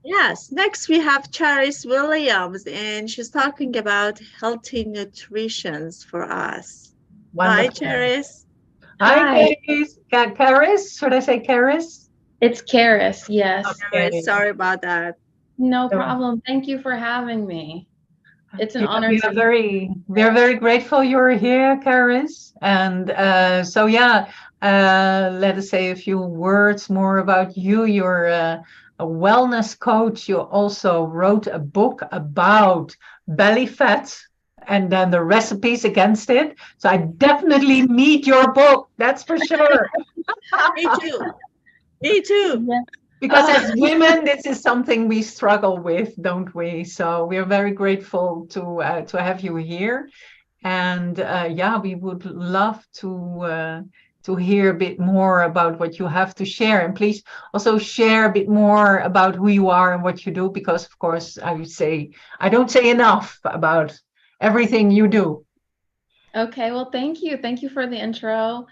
Yes, next we have Charis Williams, and she's talking about healthy nutrition for us. Wonderful. Hi, Charis. Hi, Charis. Should I say Charis? It's Charis, yes. Okay. Sorry about that. No problem. Thank you for having me. It's an honor We to are very grateful you're here, Charis. And so yeah, let us say a few words more about you. You're a wellness coach. You also wrote a book about belly fat and then the recipes against it. So I definitely need your book. That's for sure. Me too. Me too. Yeah. Because as women, this is something we struggle with, don't we? So we're very grateful to have you here, and yeah, we would love to hear a bit more about what you have to share. And please also share a bit more about who you are and what you do, because of course I don't say enough about everything you do. Okay, well, thank you. Thank you for the intro.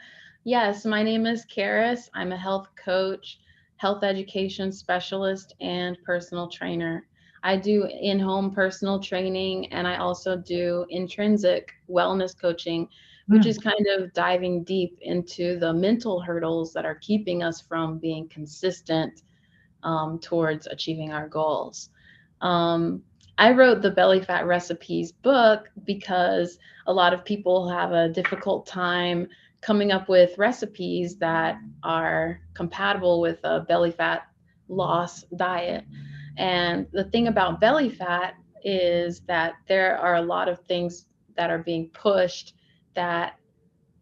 Yes, my name is Charis. I'm a health coach, health education specialist, and personal trainer. I do in-home personal training, and I also do intrinsic wellness coaching, which is kind of diving deep into the mental hurdles that are keeping us from being consistent towards achieving our goals. I wrote the Belly Fat Recipes book because a lot of people have a difficult time coming up with recipes that are compatible with a belly fat loss diet. And the thing about belly fat is that there are a lot of things that are being pushed that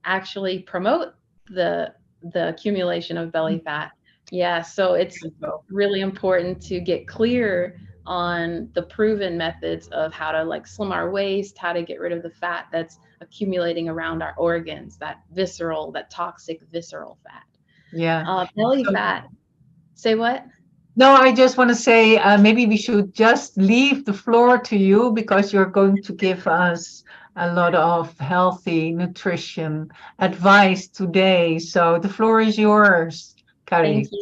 actually promote the accumulation of belly fat. Yeah, so it's really important to get clear on the proven methods of how to like slim our waist, how to get rid of the fat that's accumulating around our organs, that toxic visceral fat. Yeah. Belly fat. Say what? No, I just want to say maybe we should just leave the floor to you, because you're going to give us a lot of healthy nutrition advice today. So the floor is yours, Charis. Thank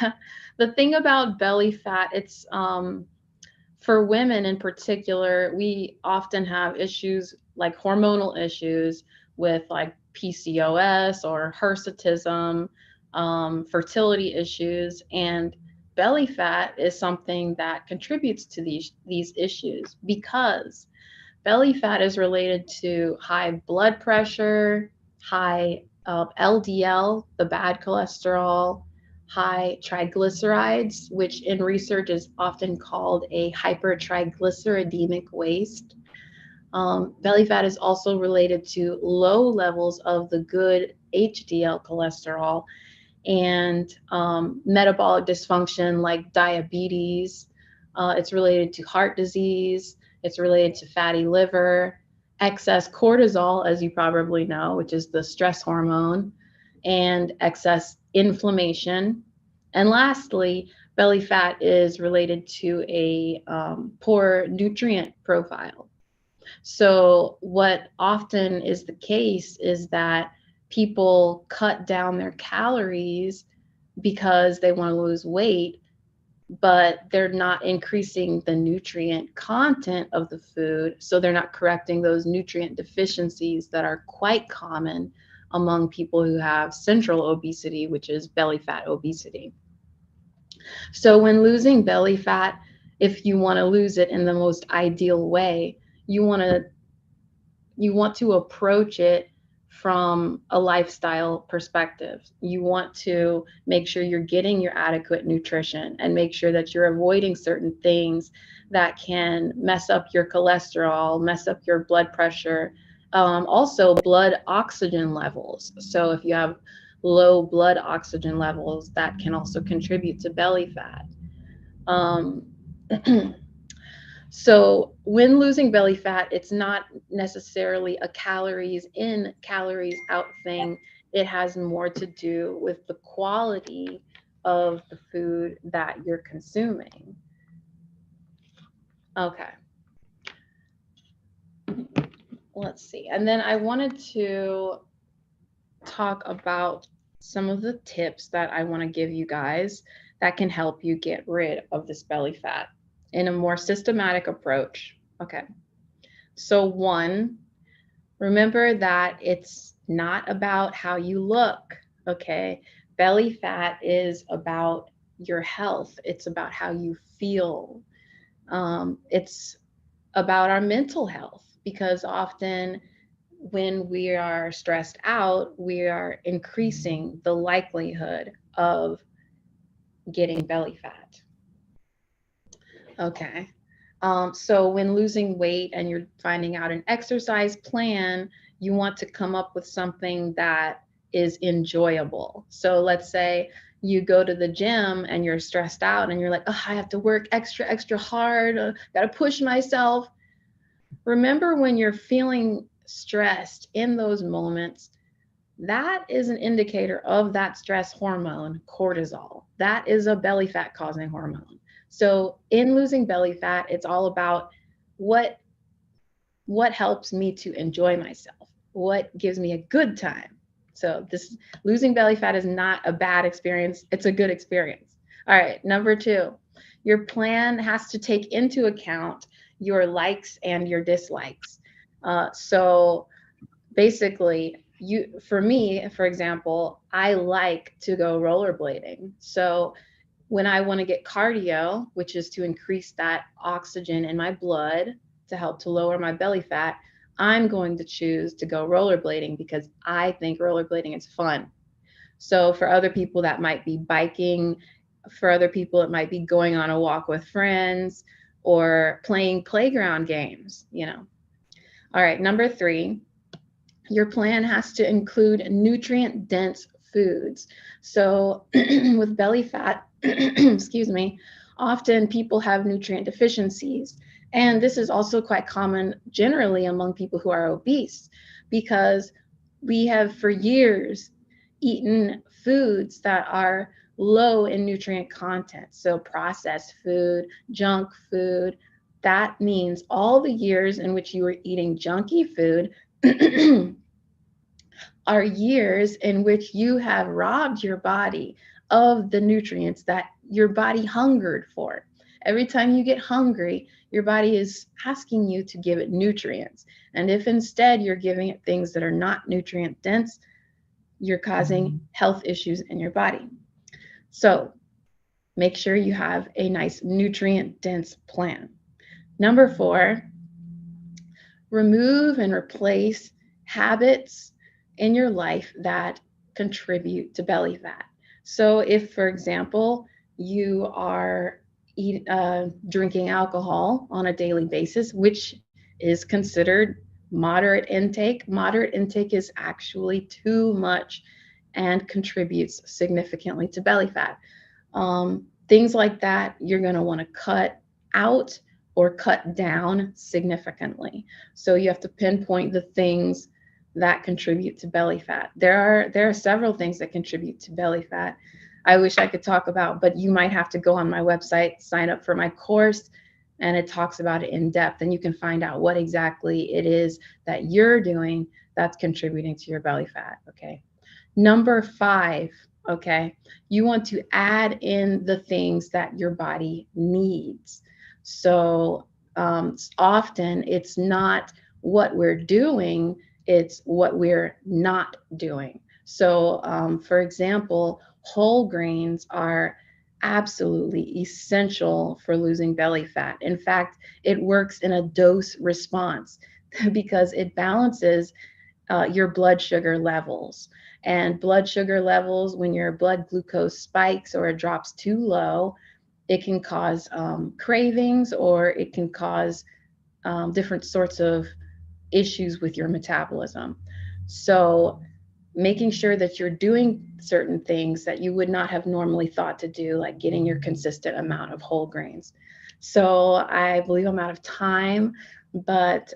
you. The thing about belly fat, it's for women in particular, we often have issues like hormonal issues with like PCOS or hirsutism, fertility issues, and belly fat is something that contributes to these issues, because belly fat is related to high blood pressure, high LDL, the bad cholesterol, high triglycerides, which in research is often called a hypertriglyceridemic waist. Belly fat is also related to low levels of the good HDL cholesterol and metabolic dysfunction like diabetes. It's related to heart disease. It's related to fatty liver, excess cortisol, as you probably know, which is the stress hormone, and excess inflammation. And lastly, belly fat is related to a poor nutrient profile. So what often is the case is that people cut down their calories because they want to lose weight, but they're not increasing the nutrient content of the food. So they're not correcting those nutrient deficiencies that are quite common among people who have central obesity, which is belly fat obesity. So when losing belly fat, if you want to lose it in the most ideal way, you want to approach it from a lifestyle perspective. You want to make sure you're getting your adequate nutrition and make sure that you're avoiding certain things that can mess up your cholesterol, mess up your blood pressure, also blood oxygen levels. So if you have low blood oxygen levels, that can also contribute to belly fat. So when losing belly fat, it's not necessarily a calories in, calories out thing. It has more to do with the quality of the food that you're consuming. Okay. Let's see. And then I wanted to talk about some of the tips that I want to give you guys that can help you get rid of this belly fat in a more systematic approach. Okay. So 1, remember that it's not about how you look. Okay. Belly fat is about your health. It's about how you feel. It's about our mental health, because often when we are stressed out, we are increasing the likelihood of getting belly fat. Okay. So when losing weight and you're finding out an exercise plan, you want to come up with something that is enjoyable. So let's say you go to the gym and you're stressed out and you're like, oh, I have to work extra hard. Got to push myself. Remember, when you're feeling stressed in those moments, that is an indicator of that stress hormone, cortisol. That is a belly fat causing hormone. So in losing belly fat, it's all about what helps me to enjoy myself, what gives me a good time. So this losing belly fat is not a bad experience. It's a good experience. All right. Number 2, your plan has to take into account your likes and your dislikes. So basically, for me, for example, I like to go rollerblading. So when I want to get cardio, which is to increase that oxygen in my blood to help to lower my belly fat, I'm going to choose to go rollerblading because I think rollerblading is fun. So for other people, that might be biking. For other people, it might be going on a walk with friends or playing playground games, All right, number 3, your plan has to include nutrient-dense foods. So with belly fat, excuse me, often people have nutrient deficiencies. And this is also quite common generally among people who are obese, because we have for years eaten foods that are low in nutrient content. So processed food, junk food. That means all the years in which you were eating junky food are years in which you have robbed your body of the nutrients that your body hungered for. Every time you get hungry, your body is asking you to give it nutrients. And if instead you're giving it things that are not nutrient dense, you're causing health issues in your body. So make sure you have a nice nutrient dense plan. Number 4, remove and replace habits in your life that contribute to belly fat. So if, for example, you are drinking alcohol on a daily basis, which is considered moderate intake is actually too much and contributes significantly to belly fat. Things like that, you're going to want to cut out or cut down significantly. So you have to pinpoint the things that contribute to belly fat. There are several things that contribute to belly fat. I wish I could talk about, but you might have to go on my website, sign up for my course, and it talks about it in depth, and you can find out what exactly it is that you're doing that's contributing to your belly fat. Okay. Number 5, okay? You want to add in the things that your body needs. So often it's not what we're doing, it's what we're not doing. So for example, whole grains are absolutely essential for losing belly fat. In fact, it works in a dose response because it balances your blood sugar levels. And blood sugar levels, when your blood glucose spikes or it drops too low, it can cause cravings, or it can cause different sorts of issues with your metabolism. So making sure that you're doing certain things that you would not have normally thought to do, like getting your consistent amount of whole grains. So I believe I'm out of time, but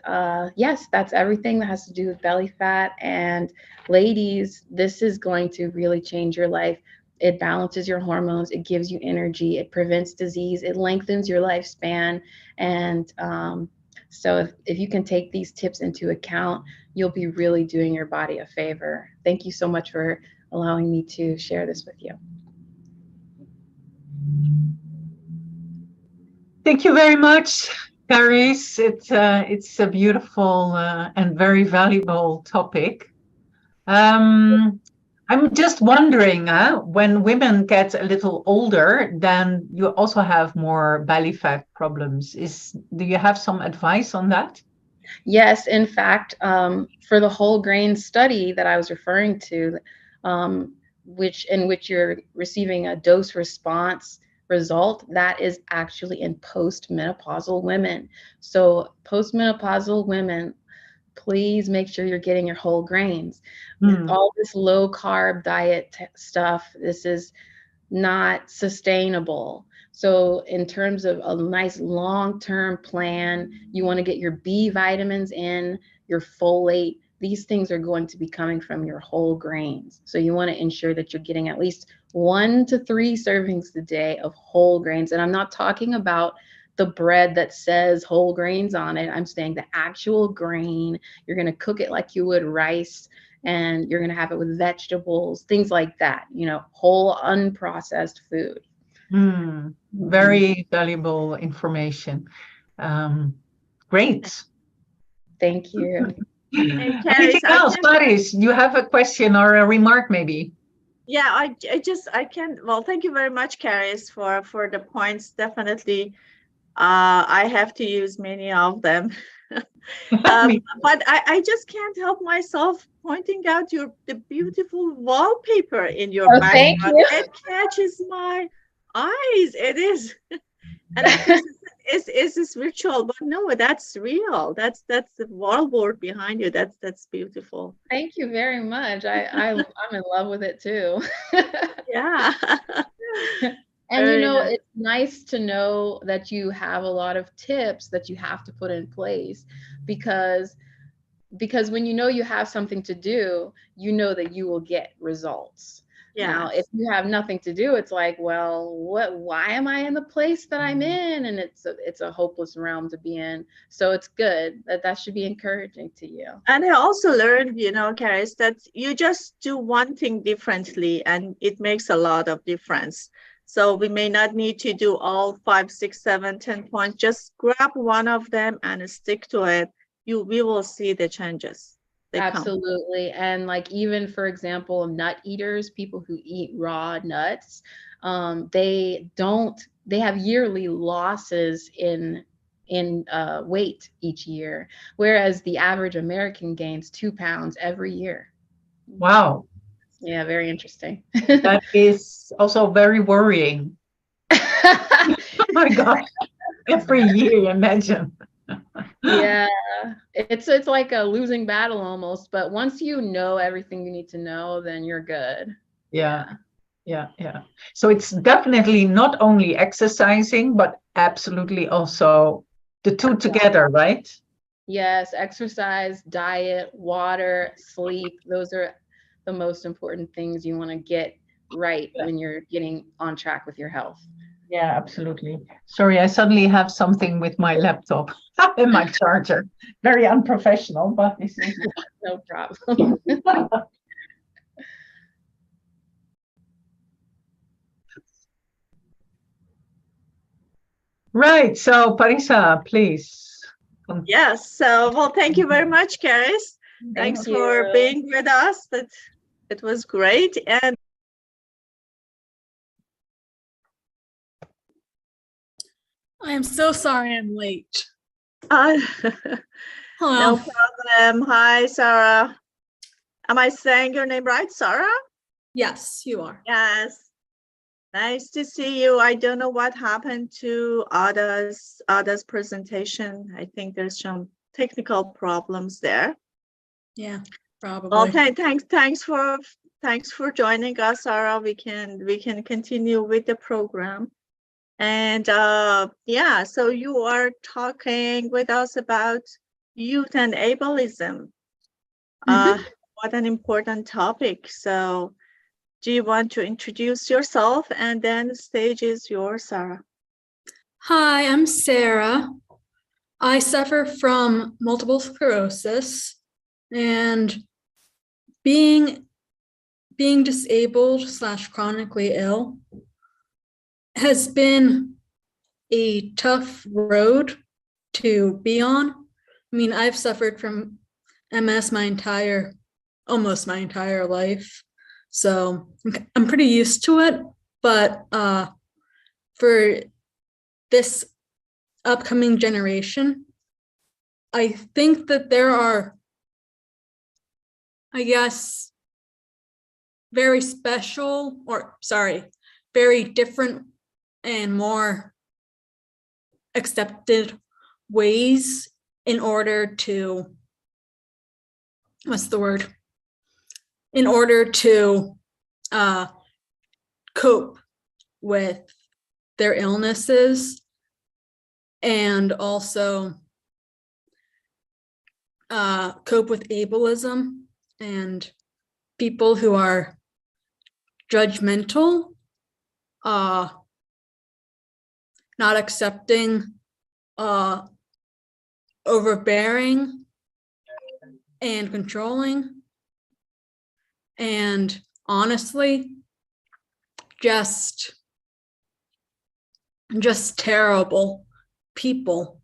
yes, that's everything that has to do with belly fat. And ladies, this is going to really change your life. It balances your hormones, it gives you energy, it prevents disease, it lengthens your lifespan. And so if you can take these tips into account, you'll be really doing your body a favor. Thank you so much for allowing me to share this with you. Thank you very much, Charis. It's a beautiful and very valuable topic. I'm just wondering, when women get a little older, then you also have more belly fat problems. Do you have some advice on that? Yes, in fact, for the whole grain study that I was referring to, in which you're receiving a dose response result, that is actually in postmenopausal women. So postmenopausal women, please make sure you're getting your whole grains. All this low carb diet stuff, this is not sustainable. So in terms of a nice long-term plan, you want to get your B vitamins in, your folate. These things are going to be coming from your whole grains. So you want to ensure that you're getting at least 1 to 3 servings a day of whole grains. And I'm not talking about the bread that says whole grains on it. I'm saying the actual grain. You're going to cook it like you would rice, and you're going to have it with vegetables, things like that, whole unprocessed food. Very valuable information. Great. Thank you. Anything else, Charis? You have a question or a remark, maybe? Yeah, I can. Well, thank you very much, Charis, for the points. Definitely, I have to use many of them. But I just can't help myself pointing out the beautiful wallpaper in your background. Thank you. It catches my eyes. It is, and I think is this virtual? But no, that's real. That's the wallboard behind you. That's beautiful. Thank you very much. I'm in love with it too. Yeah. And it's nice to know that you have a lot of tips that you have to put in place, because when you have something to do, you know that you will get results. Yes. Now, if you have nothing to do, it's like, well, why am I in the place that I'm in? And it's a hopeless realm to be in. So it's good that should be encouraging to you. And I also learned, Charis, that you just do one thing differently and it makes a lot of difference. So we may not need to do all 5, 6, 7, 10 points. Just grab one of them and stick to it. We will see the changes. Absolutely. And like, even for example, nut eaters, people who eat raw nuts, they have yearly losses in weight each year, whereas the average American gains 2 pounds every year. Wow. Yeah, very interesting. That is also very worrying. Oh my God. Every year, imagine. Yeah, it's like a losing battle almost, but once you know everything you need to know, then you're good. Yeah. So it's definitely not only exercising, but absolutely also the two together, right? Yes, exercise, diet, water, sleep, those are the most important things you want to get right when you're getting on track with your health. Yeah, absolutely. Sorry, I suddenly have something with my laptop and my charger. Very unprofessional, but this is... No problem. Right. So, Parisa, please. Yes. So, well, thank you very much, Charis. Thanks for being with us. It was great. And I am so sorry I'm late. no Hello. problem. Hi, Sara. Am I saying your name right, Sara? Yes, you are. Yes. Nice to see you. I don't know what happened to Adda's presentation. I think there's some technical problems there. Yeah, probably. Well, thanks for joining us, Sara. We can continue with the program. And yeah, so you are talking with us about youth and ableism. What an important topic. So do you want to introduce yourself, and then the stage is yours, Sara? Hi, I'm Sara. I suffer from multiple sclerosis, and being disabled / chronically ill has been a tough road to be on. I mean, I've suffered from MS almost my entire life. So I'm pretty used to it, but for this upcoming generation, I think that there are, I guess, very different and more accepted ways in order to, cope with their illnesses, and also cope with ableism and people who are judgmental, not accepting, overbearing, and controlling, and honestly, just terrible people,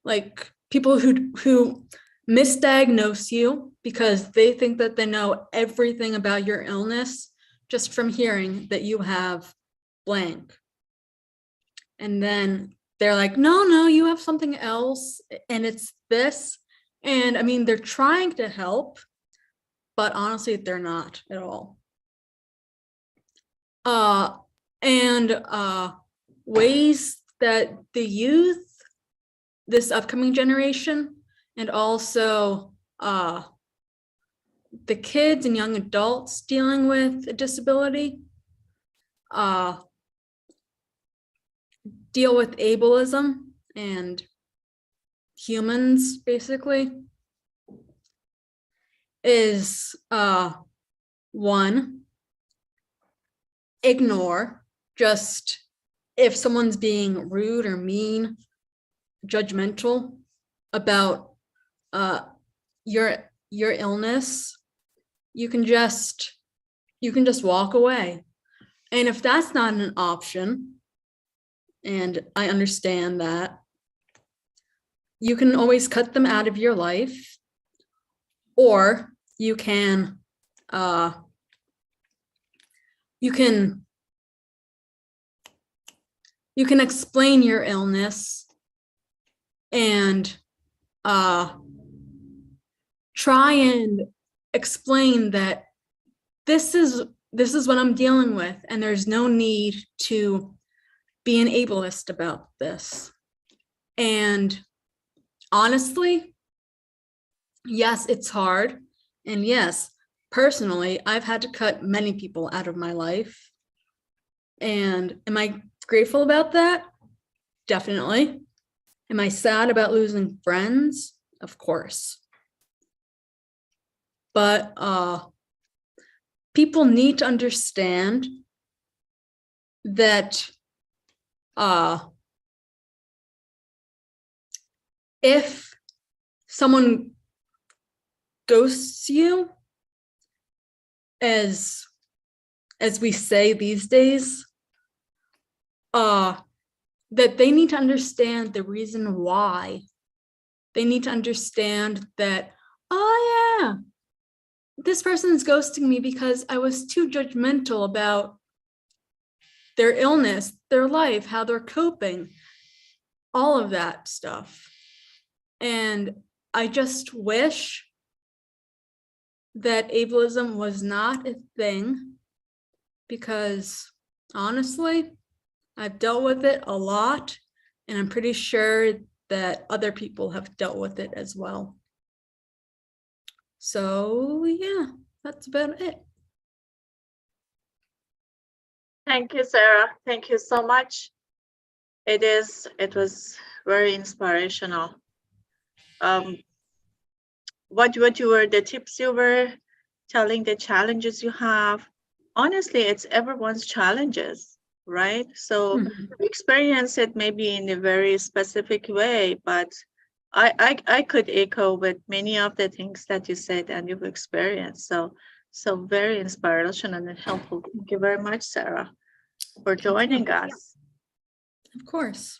like people who misdiagnose you because they think that they know everything about your illness just from hearing that you have blank. And then they're like, no, you have something else, and it's this. And I mean, they're trying to help, but honestly, they're not at all. And ways that the youth, this upcoming generation, and also the kids and young adults dealing with a disability, deal with ableism and humans, basically, is one, ignore, just if someone's being rude or mean, judgmental about your illness, you can just walk away. And if that's not an option, and I understand that, you can always cut them out of your life, or you can explain your illness and try and explain that this is what I'm dealing with, and there's no need to be an ableist about this. And honestly, yes, it's hard. And yes, personally, I've had to cut many people out of my life. And am I grateful about that? Definitely. Am I sad about losing friends? Of course. But people need to understand that if someone ghosts you, as we say these days, that they need to understand the reason why. They need to understand that, oh yeah, this person's ghosting me because I was too judgmental about their illness, their life, how they're coping, all of that stuff. And I just wish that ableism was not a thing, because honestly, I've dealt with it a lot, and I'm pretty sure that other people have dealt with it as well. So yeah, that's about it. Thank you, Sarah. Thank you so much. It was very inspirational. What you were, the tips you were telling, the challenges you have, honestly, it's everyone's challenges, right? So we experience it maybe in a very specific way, but I could echo with many of the things that you said and you've experienced. So very inspirational and helpful. Thank you very much, Sarah, for joining us. Of course.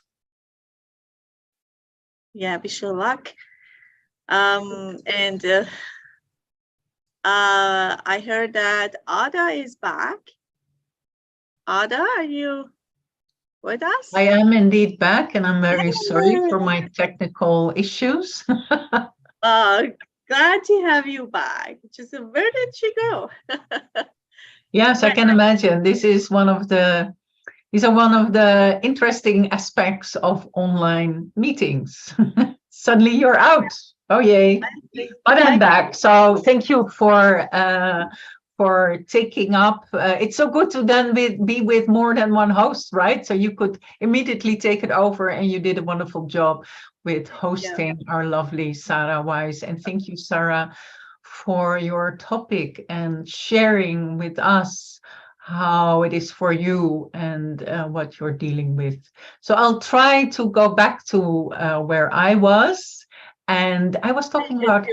Yeah, wish you luck. I heard that Adda is back. Adda, are you with us? I am indeed back, and I'm very sorry for my technical issues. Glad to have you back. Just where did she go? Yes, I can imagine. These are one of the interesting aspects of online meetings. Suddenly you're out. Oh yay! But I'm back. So thank you for taking up. It's so good to then be with more than one host, right? So you could immediately take it over, and you did a wonderful job with hosting our lovely Sara Wise. And thank you, Sara, for your topic and sharing with us how it is for you and what you're dealing with. So I'll try to go back to where I was, and I was talking about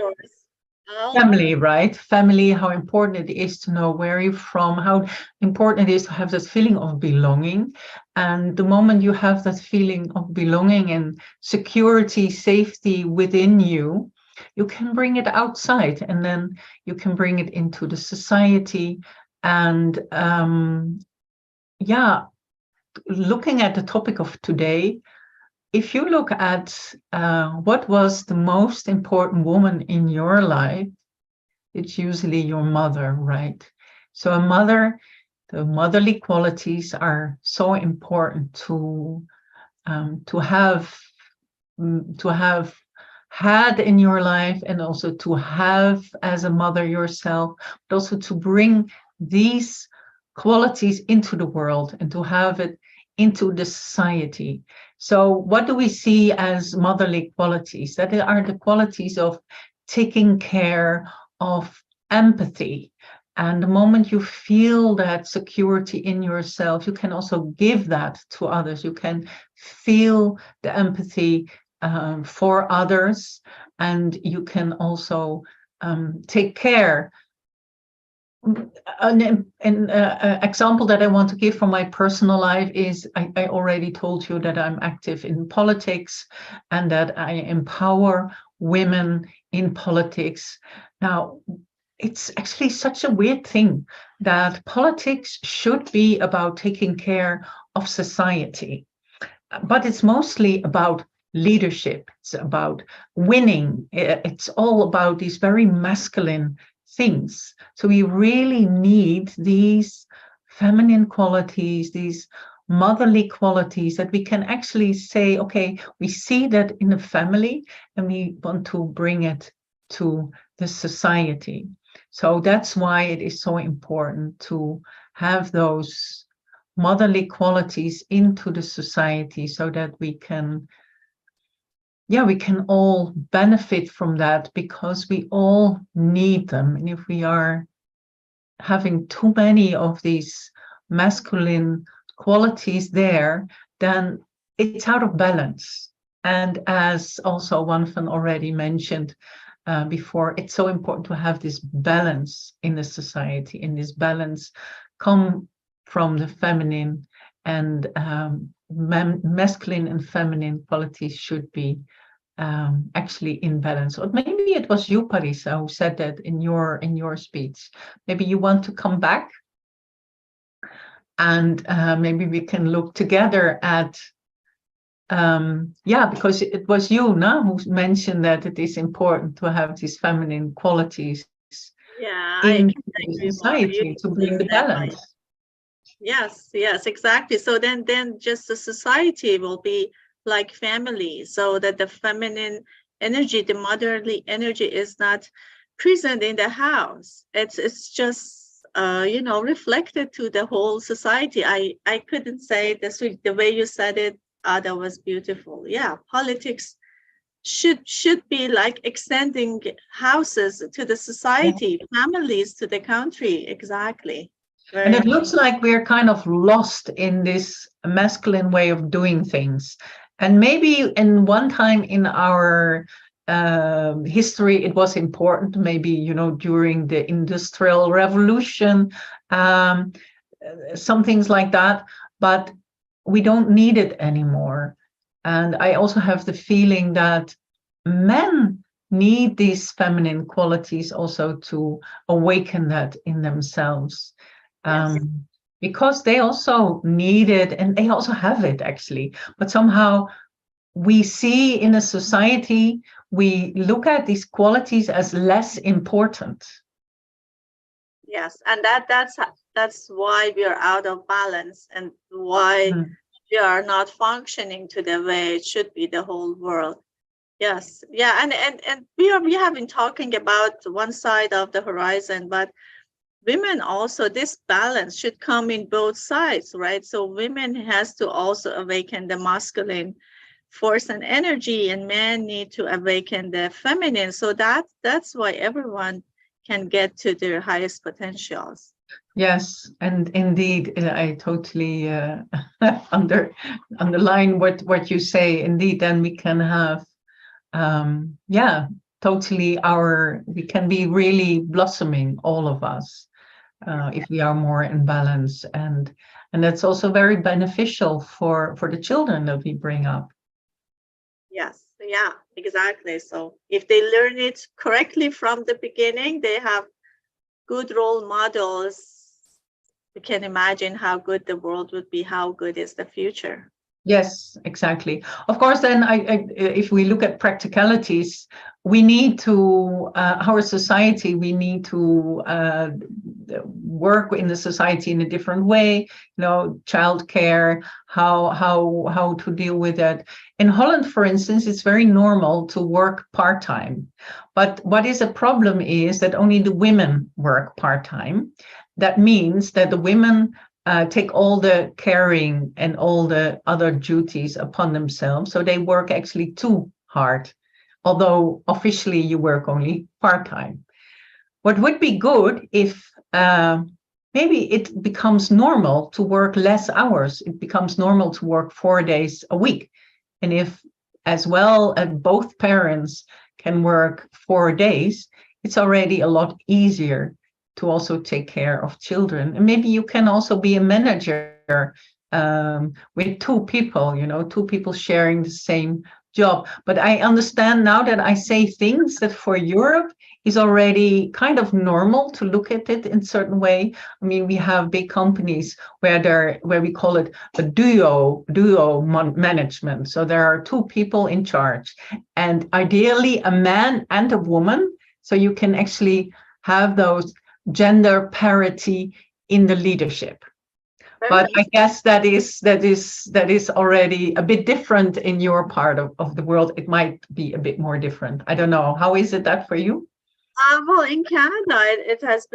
family, right? Family, how important it is to know where you're from, how important it is to have that feeling of belonging. And the moment you have that feeling of belonging and security, safety within you, you can bring it outside, and then you can bring it into the society. And yeah, looking at the topic of today, if you look at what was the most important woman in your life, it's usually your mother, right? So a mother, the motherly qualities are so important to have had in your life, and also to have as a mother yourself, but also to bring these qualities into the world and to have it into the society. So what do we see as motherly qualities? That are the qualities of taking care, of empathy. And the moment you feel that security in yourself, you can also give that to others. You can feel the empathy for others, and you can also take care. An example that I want to give from my personal life is I already told you that I'm active in politics and that I empower women in politics. Now, it's actually such a weird thing that politics should be about taking care of society, but it's mostly about leadership. It's about winning. It's all about these very masculine things. So we really need these feminine qualities, these motherly qualities, that we can actually say, okay, we see that in the family and we want to bring it to the society. So that's why it is so important to have those motherly qualities into the society, so that we can all benefit from that, because we all need them. And if we are having too many of these masculine qualities there, then it's out of balance. And as also Wanphen already mentioned before, it's so important to have this balance in the society, and this balance come from the feminine, and masculine and feminine qualities should be actually in balance. Or maybe it was you, Parisa, who said that in your speech. Maybe you want to come back, and maybe we can look together at because it was you, no, who mentioned that it is important to have these feminine qualities in society to bring the balance. Yes, exactly. So then just the society will be like family, so that the feminine energy, the motherly energy, is not present in the house. It's just reflected to the whole society. I couldn't say this the way you said it. That was beautiful. Yeah, politics should be like extending houses to the society, families to the country. Exactly. And it looks like we're kind of lost in this masculine way of doing things. And maybe in one time in our history, it was important, maybe, during the Industrial Revolution, some things like that. But we don't need it anymore. And I also have the feeling that men need these feminine qualities also to awaken that in themselves. Because they also need it, and they also have it actually. But somehow we see in a society, we look at these qualities as less important. Yes, and that's why we are out of balance, and why we are not functioning to the way it should be, the whole world. Yes, yeah, and we have been talking about one side of the horizon, but women also, this balance should come in both sides, right? So women has to also awaken the masculine force and energy, and men need to awaken the feminine. So that's why everyone can get to their highest potentials. Yes, and indeed, I totally underline what you say. Indeed, then we can have, totally we can be really blossoming, all of us, if we are more in balance, and that's also very beneficial for the children that we bring up. Yes, yeah, exactly. So if they learn it correctly from the beginning, they have good role models. We can imagine how good the world would be, how good is the future. Yes, exactly. Of course, then if we look at practicalities, we need to, our society, we need to work in the society in a different way, childcare, how to deal with that. In Holland, for instance, it's very normal to work part-time. But what is a problem is that only the women work part-time. That means that the women take all the caring and all the other duties upon themselves. So they work actually too hard, although officially you work only part-time. What would be good if maybe it becomes normal to work less hours. It becomes normal to work 4 days a week. And if as well as both parents can work 4 days, it's already a lot easier to also take care of children. And maybe you can also be a manager with two people sharing the same job. But I understand now that I say things that for Europe is already kind of normal to look at it in a certain way. I mean, we have big companies where we call it a duo management. So there are two people in charge, and ideally a man and a woman. So you can actually have those gender parity in the leadership. But I guess that is already a bit different in your part of the world. It might be a bit more different. I don't know. How is it that for you? Well, in Canada, it has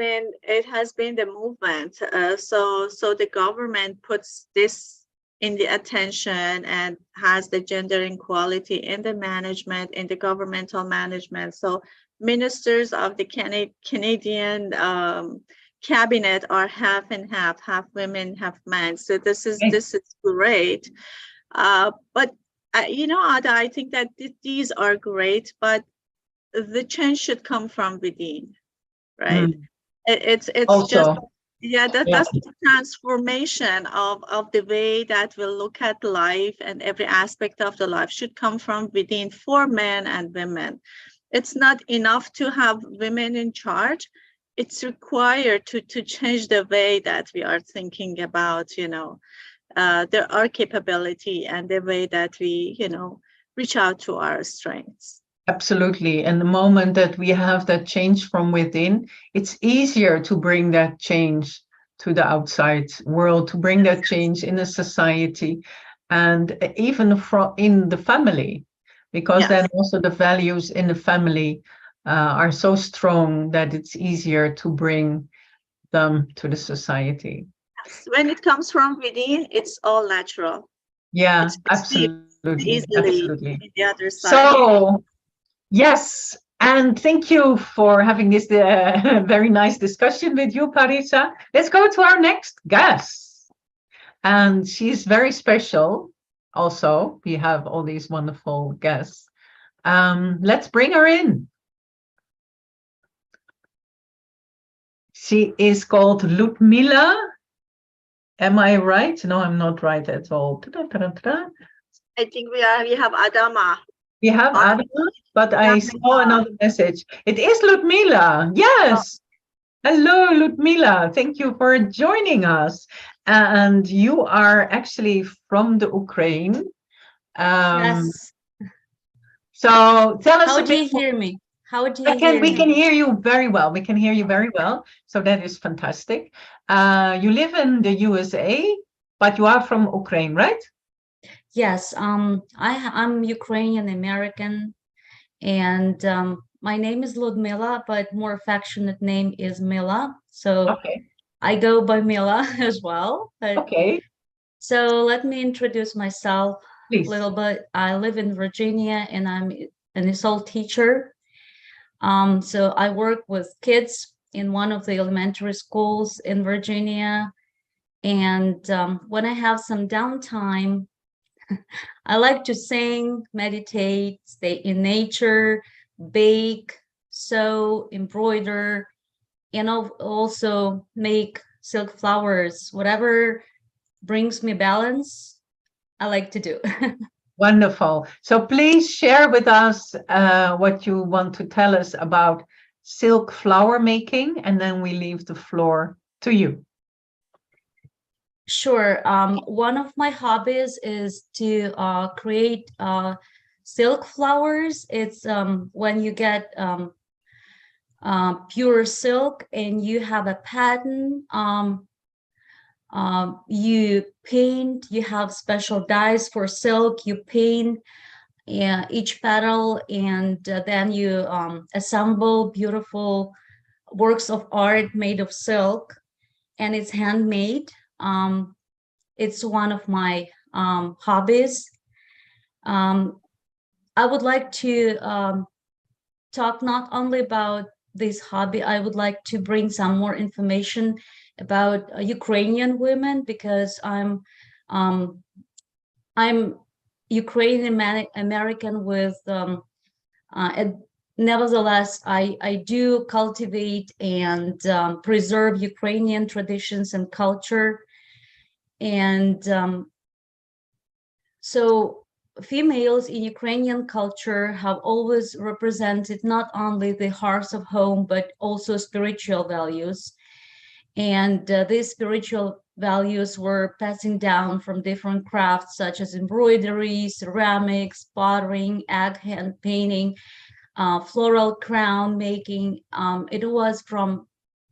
been the movement. So the government puts this in the attention and has the gender equality in the management, in the governmental management. So ministers of the Canadian cabinet are half and half women, half men. So this is great. But Adda, I think that these are great, but the change should come from within, right? It's also just Yeah, that's the transformation of the way that we look at life, and every aspect of the life should come from within for men and women. It's not enough to have women in charge. It's required to change the way that we are thinking about, our capability and the way that we, reach out to our strengths. Absolutely. And the moment that we have that change from within, it's easier to bring that change to the outside world, to bring that change in a society and even in the family, because then also the values in the family are so strong that it's easier to bring them to the society. Yes. When it comes from within, it's all natural. Yeah, it's absolutely. Absolutely. The other side. So, yes, and thank you for having this very nice discussion with you, Parisa. Let's go to our next guest. And she's very special also. We have all these wonderful guests. Let's bring her in. She is called Ludmyla. Am I right? No, I'm not right at all. I think we have Adama. We have Adama, but I saw another message. It is Ludmyla. Yes. Hello, Ludmyla. Thank you for joining us. And you are actually from the Ukraine. Yes. So tell us How a do bit. you hear me? How do you hear me? We can hear you very well. We can hear you very well. So that is fantastic. You live in the USA, but you are from Ukraine, right? Yes. I'm Ukrainian American, and my name is Ludmyla, but more affectionate name is Mila. So I go by Mila as well. Okay. So let me introduce myself a little bit. I live in Virginia, and I'm an ESOL teacher. So I work with kids in one of the elementary schools in Virginia. And when I have some downtime, I like to sing, meditate, stay in nature, bake, sew, embroider, and also make silk flowers. Whatever brings me balance, I like to do. Wonderful. So please share with us what you want to tell us about silk flower making, and then we leave the floor to you. Sure. One of my hobbies is to create silk flowers. It's when you get pure silk and you have a pattern. You paint, you have special dyes for silk, you paint each petal, and then you assemble beautiful works of art made of silk, and it's handmade. It's one of my hobbies. I would like to talk not only about this hobby, I would like to bring some more information about Ukrainian women, because I'm Ukrainian American with nevertheless, I do cultivate and preserve Ukrainian traditions and culture. And so females in Ukrainian culture have always represented not only the hearth of home, but also spiritual values. And these spiritual values were passing down from different crafts, such as embroidery, ceramics, pottering, egg hand painting, floral crown making. It was from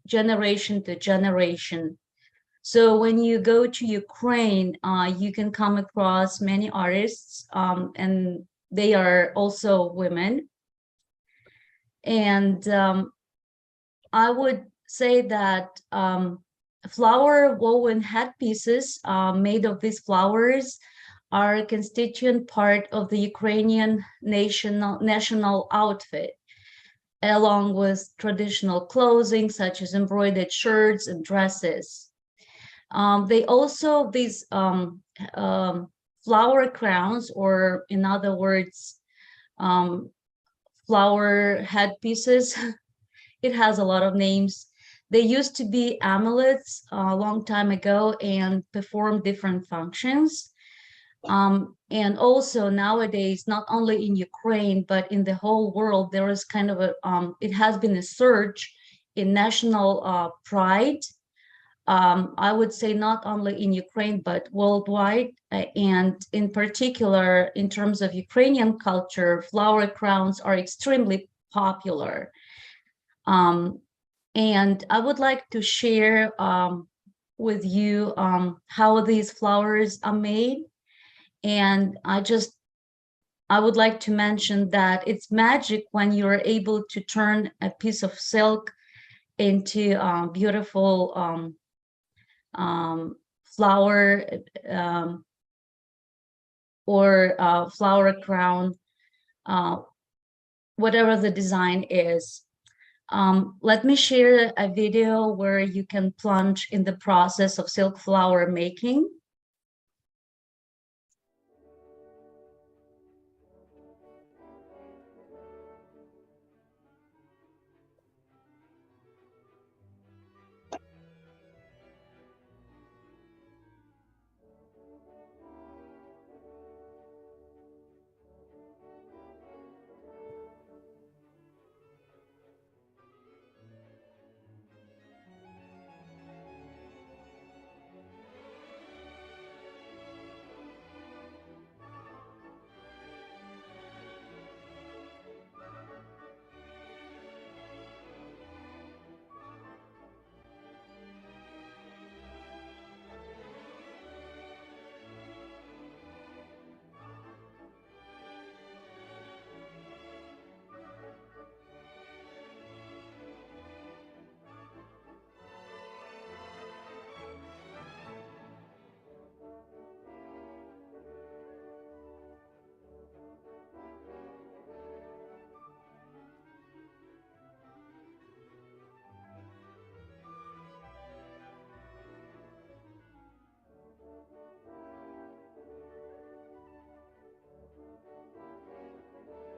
generation to generation. So when you go to Ukraine, you can come across many artists, and they are also women. And I would say that flower woven headpieces made of these flowers are a constituent part of the Ukrainian national outfit, along with traditional clothing such as embroidered shirts and dresses. They also, these flower crowns, or in other words, flower headpieces, it has a lot of names. They used to be amulets a long time ago and perform different functions. And also nowadays, not only in Ukraine, but in the whole world, there is kind of a, it has been a surge in national pride. I would say not only in Ukraine, but worldwide. And in particular, in terms of Ukrainian culture, flower crowns are extremely popular. And I would like to share with you how these flowers are made. And I would like to mention that it's magic when you're able to turn a piece of silk into beautiful flower or flower crown, whatever the design is. Let me share a video where you can plunge in the process of silk flower making.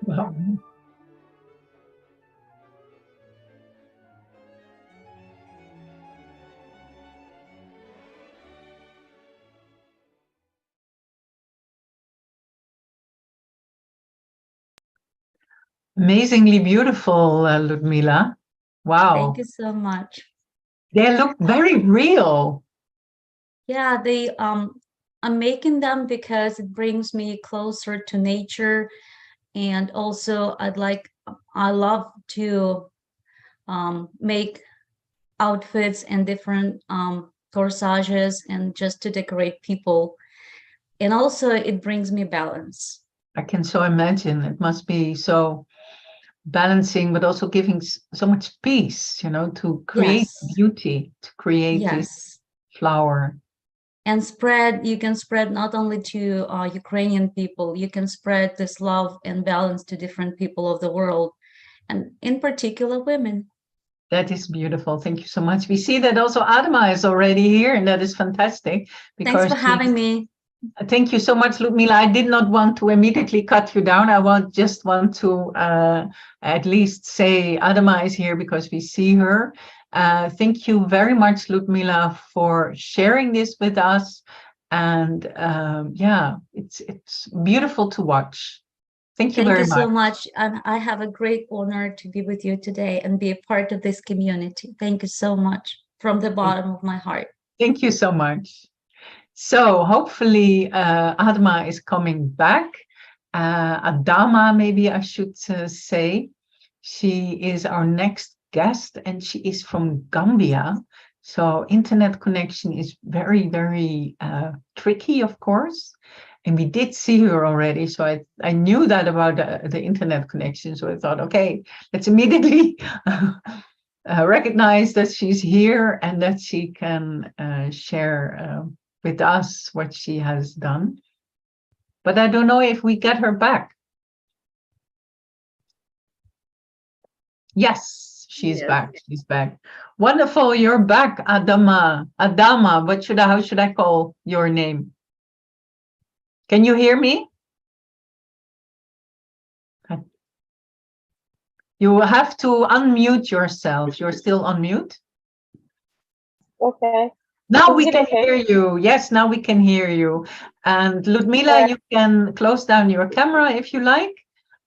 Wow. Amazingly beautiful, Ludmyla. Wow. Thank you so much. They look very real. Yeah, I'm making them because it brings me closer to nature. And also I love to make outfits and different corsages and just to decorate people. And also it brings me balance. I can so imagine. It must be so balancing, but also giving so much peace, you know, to create beauty, to create this flower. And you can spread not only to Ukrainian people, you can spread this love and balance to different people of the world, and in particular women. That is beautiful. Thank you so much. We see that also Adama is already here, and that is fantastic. Thanks for having me. Thank you so much, Ludmyla. I did not want to immediately cut you down. I just want to at least say Adama is here because we see her. Thank you very much, Ludmyla, for sharing this with us. And yeah, it's beautiful to watch. Thank you very much. Thank you so much. And I have a great honor to be with you today and be a part of this community. Thank you so much from the bottom of my heart. Thank you so much. So hopefully Adama is coming back. Adama, maybe I should say. She is our next guest and she is from Gambia. So internet connection is very, very tricky, of course. And we did see her already. So I knew that about the internet connection. So I thought, okay, let's immediately recognize that she's here and that she can share with us what she has done. But I don't know if we get her back. Yes, she's back. She's back. Wonderful, you're back, Adama. Adama, how should I call your name? Can you hear me? You have to unmute yourself. You're still on mute. Okay. Now we Is it can okay? hear you. Yes, now we can hear you. And Ludmyla, you can close down your camera if you like,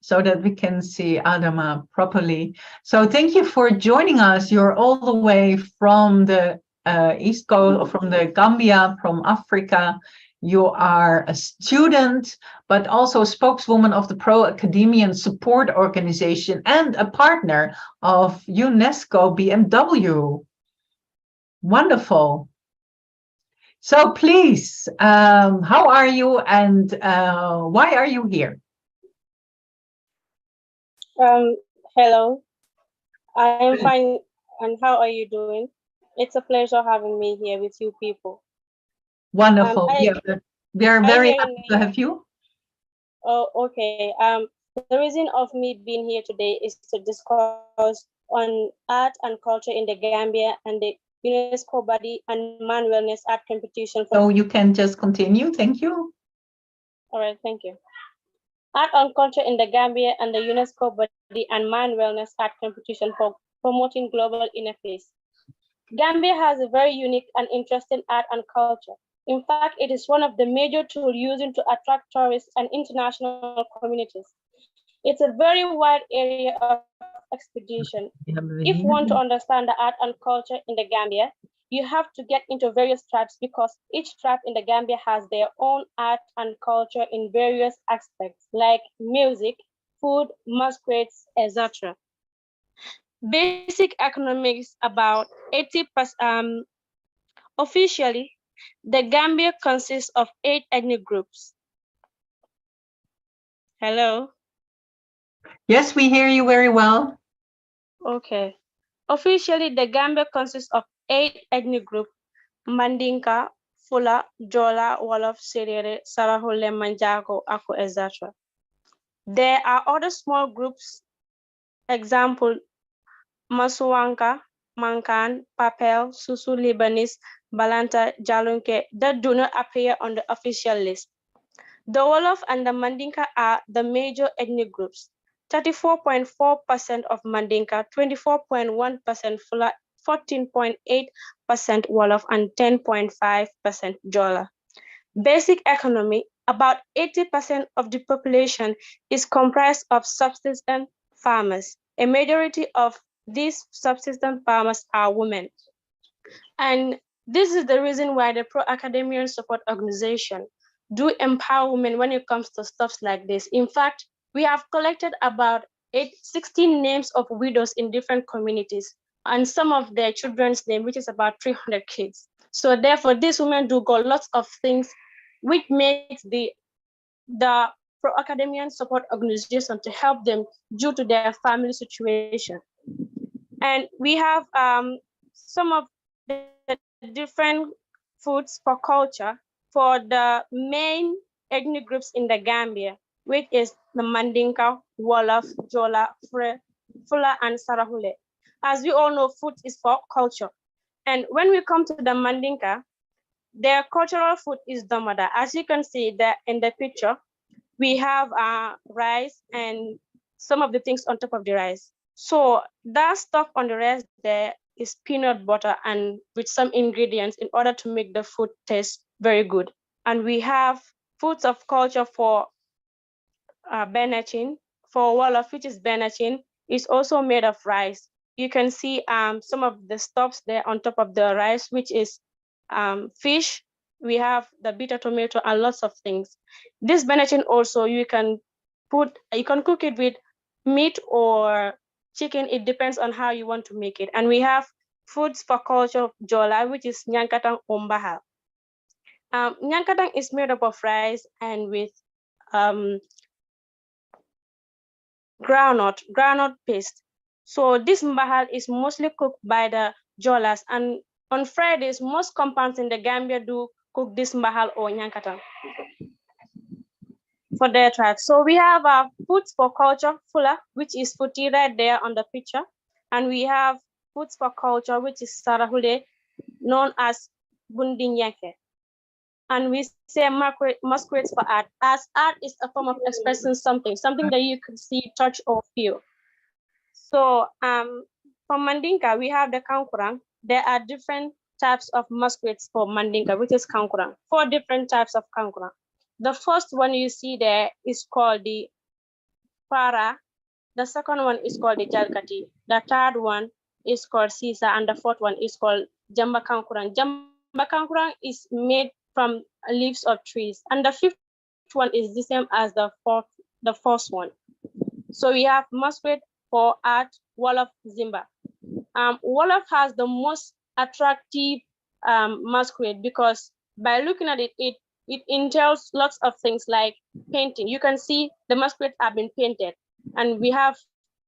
so that we can see Adama properly. So thank you for joining us. You're all the way from the East Coast, from the Gambia, from Africa. You are a student, but also a spokeswoman of the Pro-Academian Support Organization and a partner of UNESCO BMW. Wonderful. So please, how are you and why are you here? Hello, I am fine. And how are you doing? It's a pleasure having me here with you people. Wonderful. We are very happy to have you. Oh, okay. The reason of me being here today is to discuss on art and culture in the Gambia and the UNESCO Body and Man Wellness Art Competition. So you can just continue. Thank you. All right, thank you. Art and culture in the Gambia and the UNESCO Body and Man Wellness Art Competition for promoting global inner peace. Gambia has a very unique and interesting art and culture. In fact, it is one of the major tools used to attract tourists and international communities. It's a very wide area of expedition. If you want to understand the art and culture in the Gambia, you have to get into various tribes because each tribe in the Gambia has their own art and culture in various aspects like music, food, masquerades, etc. Basic economics about 80%. Officially, the Gambia consists of 8 ethnic groups. Hello? Yes, we hear you very well. Okay. Officially, the Gambia consists of 8 ethnic groups: Mandinka, Fula, Jola, Wolof, Serere, Sarahole, Manjago, Ako, etc. There are other small groups, example, Masuanka, Mankan, Papel, Susu, Lebanese, Balanta, Jalunke, that do not appear on the official list. The Wolof and the Mandinka are the major ethnic groups. 34.4% of Mandinka, 24.1% Fula, 14.8% Wolof, and 10.5% Jola. Basic economy, about 80% of the population is comprised of subsistence farmers. A majority of these subsistence farmers are women. And this is the reason why the Pro-Academian Support Organization do empower women when it comes to stuff like this. In fact, we have collected about 16 names of widows in different communities and some of their children's name, which is about 300 kids. So therefore, these women do got lots of things which makes the Pro-Academian Support Organization to help them due to their family situation. And we have some of the different foods for culture for the main ethnic groups in the Gambia, which is the Mandinka, Wolof, Jola, Fula, and Sarahule. As we all know, food is for culture. And when we come to the Mandinka, their cultural food is domada. As you can see that in the picture, we have rice and some of the things on top of the rice. So that stuff on the rice there is peanut butter and with some ingredients in order to make the food taste very good. And we have foods of culture for Benachin. For Wolof, which is Benachin, is also made of rice. You can see some of the stuffs there on top of the rice, which is fish. We have the bitter tomato and lots of things. This Benachin also you can cook it with meat or chicken. It depends on how you want to make it. And we have foods for culture of Jola, which is Nyankatang Ombaha. Nyankatang is made up of rice and with groundnut paste. So this mbahal is mostly cooked by the Jolas, and on Fridays, most compounds in the Gambia do cook this mbahal or nyankatang for their tribe. So we have foods for culture, Fula, which is Futi right there on the picture. And we have foods for culture, which is Sarahule, known as Bundinyake. And we say masquerades for art, as art is a form of expressing something that you can see, touch, or feel. So from Mandinka, we have the Kankurang. There are different types of masquerades for Mandinka, which is Kankurang. 4 different types of Kankurang. The first one you see there is called the Para. The second one is called the Jalkati. The third one is called Sisa, and the fourth one is called Jamba Kankurang. Jamba Kankurang is made from leaves of trees, and the fifth one is the same as the first one. So we have masquerade for art, Wolof Zimba. Wolof has the most attractive masquerade because by looking at it, it entails lots of things like painting. You can see the masquerades have been painted, and we have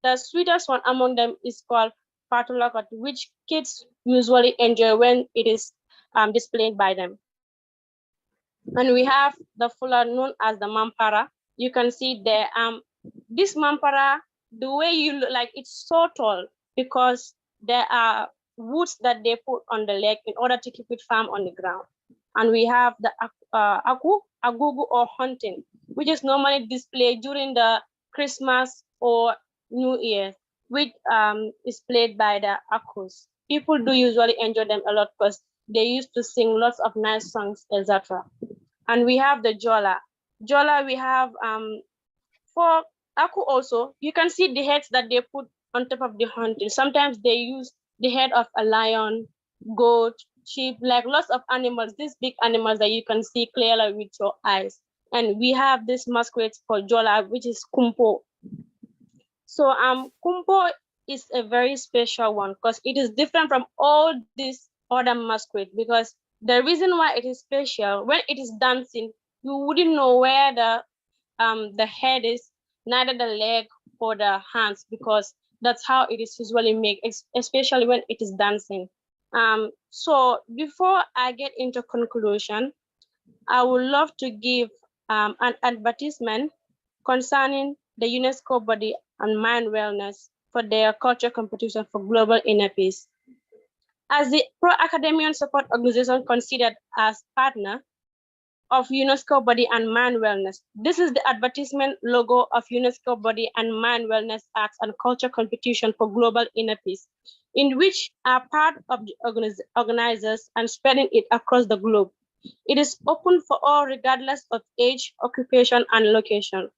the sweetest one among them is called Patulakot, which kids usually enjoy when it is displayed by them. And we have the fuller known as the Mampara. You can see there, this Mampara, the way you look, like it's so tall because there are woods that they put on the leg in order to keep it firm on the ground. And we have the Agugu or hunting, which is normally displayed during the Christmas or New Year, which is played by the Akus. People do usually enjoy them a lot because they used to sing lots of nice songs, etc. And we have the Jola. Jola, we have for Aku also, you can see the heads that they put on top of the hunting. Sometimes they use the head of a lion, goat, sheep, like lots of animals, these big animals that you can see clearly with your eyes. And we have this masquerade called Jola, which is Kumpo. So Kumpo is a very special one because it is different from all these other masquerades, because the reason why it is special, when it is dancing, you wouldn't know where the head is, neither the leg or the hands, because that's how it is usually made, especially when it is dancing. So before I get into conclusion, I would love to give an advertisement concerning the UNESCO Body and Mind Wellness for their culture competition for global inner peace. As the pro-academian support organization considered as partner of UNESCO Body and Mind Wellness, this is the advertisement logo of UNESCO Body and Mind Wellness Arts and Culture Competition for Global Inner Peace, in which are part of the organizers and spreading it across the globe. It is open for all regardless of age, occupation, and location.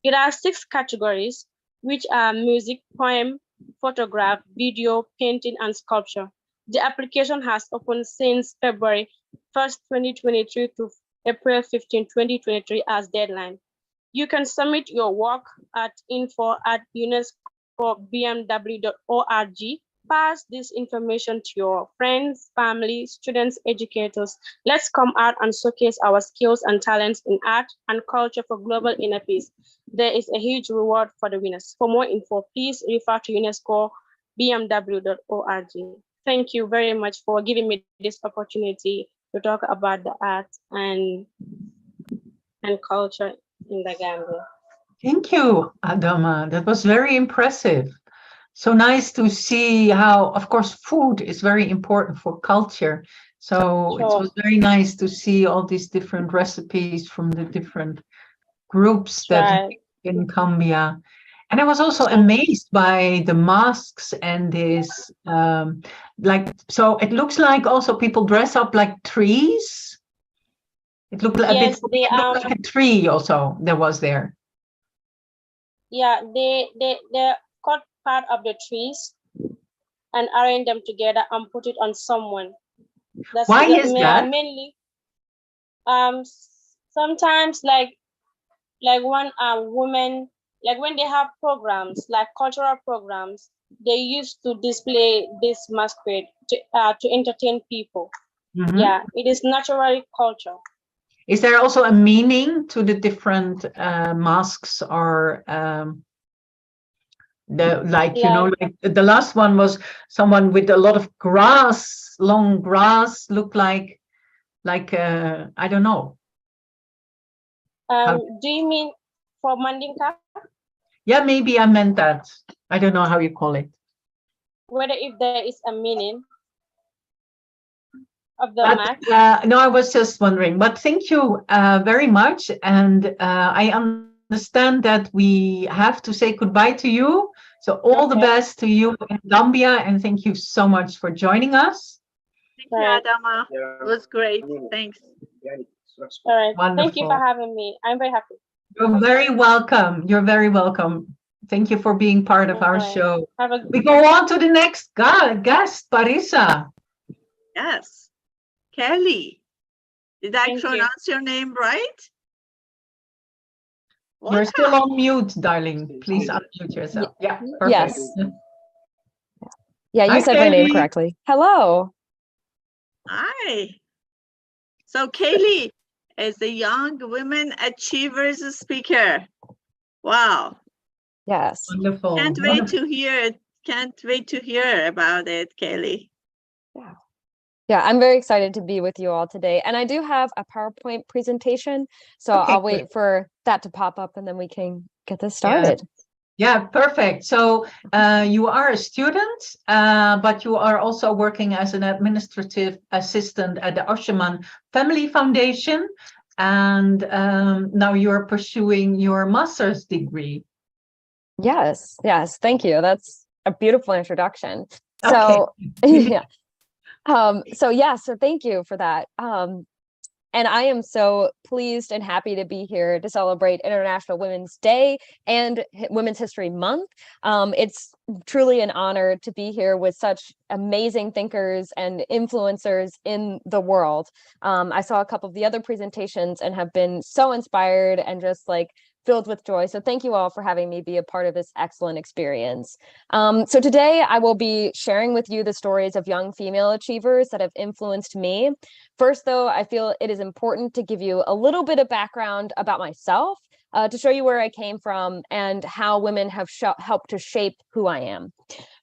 It has 6 categories, which are music, poem, photograph, video, painting, and sculpture. The application has opened since February 1st, 2023 to April 15, 2023 as deadline. You can submit your work at info@unescobmw.org. Pass this information to your friends, family, students, educators. Let's come out and showcase our skills and talents in art and culture for global inner peace. There is a huge reward for the winners. For more info, please refer to unescobmw.org. Thank you very much for giving me this opportunity to talk about the art and culture in the Gambia. Thank you, Adama. That was very impressive. So nice to see how, of course, food is very important for culture. So It was very nice to see all these different recipes from the different groups that in Gambia. And I was also amazed by the masks and this, so it looks like also people dress up like trees. It looked like yes, a bit like a tree also that was there. Yeah, they cut part of the trees and arrange them together and put it on someone. Why is that? Mainly, sometimes like when women, like when they have programs, like cultural programs, they used to display this masquerade to entertain people. Mm-hmm. Yeah, it is naturally culture. Is there also a meaning to the different masks, or like the last one was someone with a lot of grass, long grass, looked like I don't know. Do you mean for Mandinka? Yeah, maybe I meant that. I don't know how you call it. Whether if there is a meaning of the mask? No, I was just wondering. But thank you very much. And I understand that we have to say goodbye to you. So all the best to you in Gambia. And thank you so much for joining us. Thank you, Adama. It was great. Thanks. All right. Wonderful. Thank you for having me. I'm very happy. You're very welcome. You're very welcome. Thank you for being part of our All right. show. Have a We go on to the next guest, Parisa. Yes. Caylee. Did I Thank you. pronounce your name right? You're Welcome. still on mute, darling. Please unmute yourself. Yeah, perfect. Yes. Yeah, you Hi, said my name Caylee. correctly. Hello. Hi. So Caylee is the Young Women Achievers speaker. Wow. Yes. Wonderful. Can't wait to hear it. Can't wait to hear about it, Caylee. Yeah, I'm very excited to be with you all today. And I do have a PowerPoint presentation, so Okay, I'll good. wait for that to pop up and then we can get this started. Yeah, perfect. So you are a student, but you are also working as an administrative assistant at the Osherman Family Foundation. And now you're pursuing your master's degree. Yes, yes, thank you. That's a beautiful introduction. Okay. So yeah. So thank you for that. And I am so pleased and happy to be here to celebrate International Women's Day and Women's History Month. It's truly an honor to be here with such amazing thinkers and influencers in the world. I saw a couple of the other presentations and have been so inspired and just like filled with joy. So thank you all for having me be a part of this excellent experience. So today I will be sharing with you the stories of young female achievers that have influenced me. First, though, I feel it is important to give you a little bit of background about myself to show you where I came from and how women have helped to shape who I am.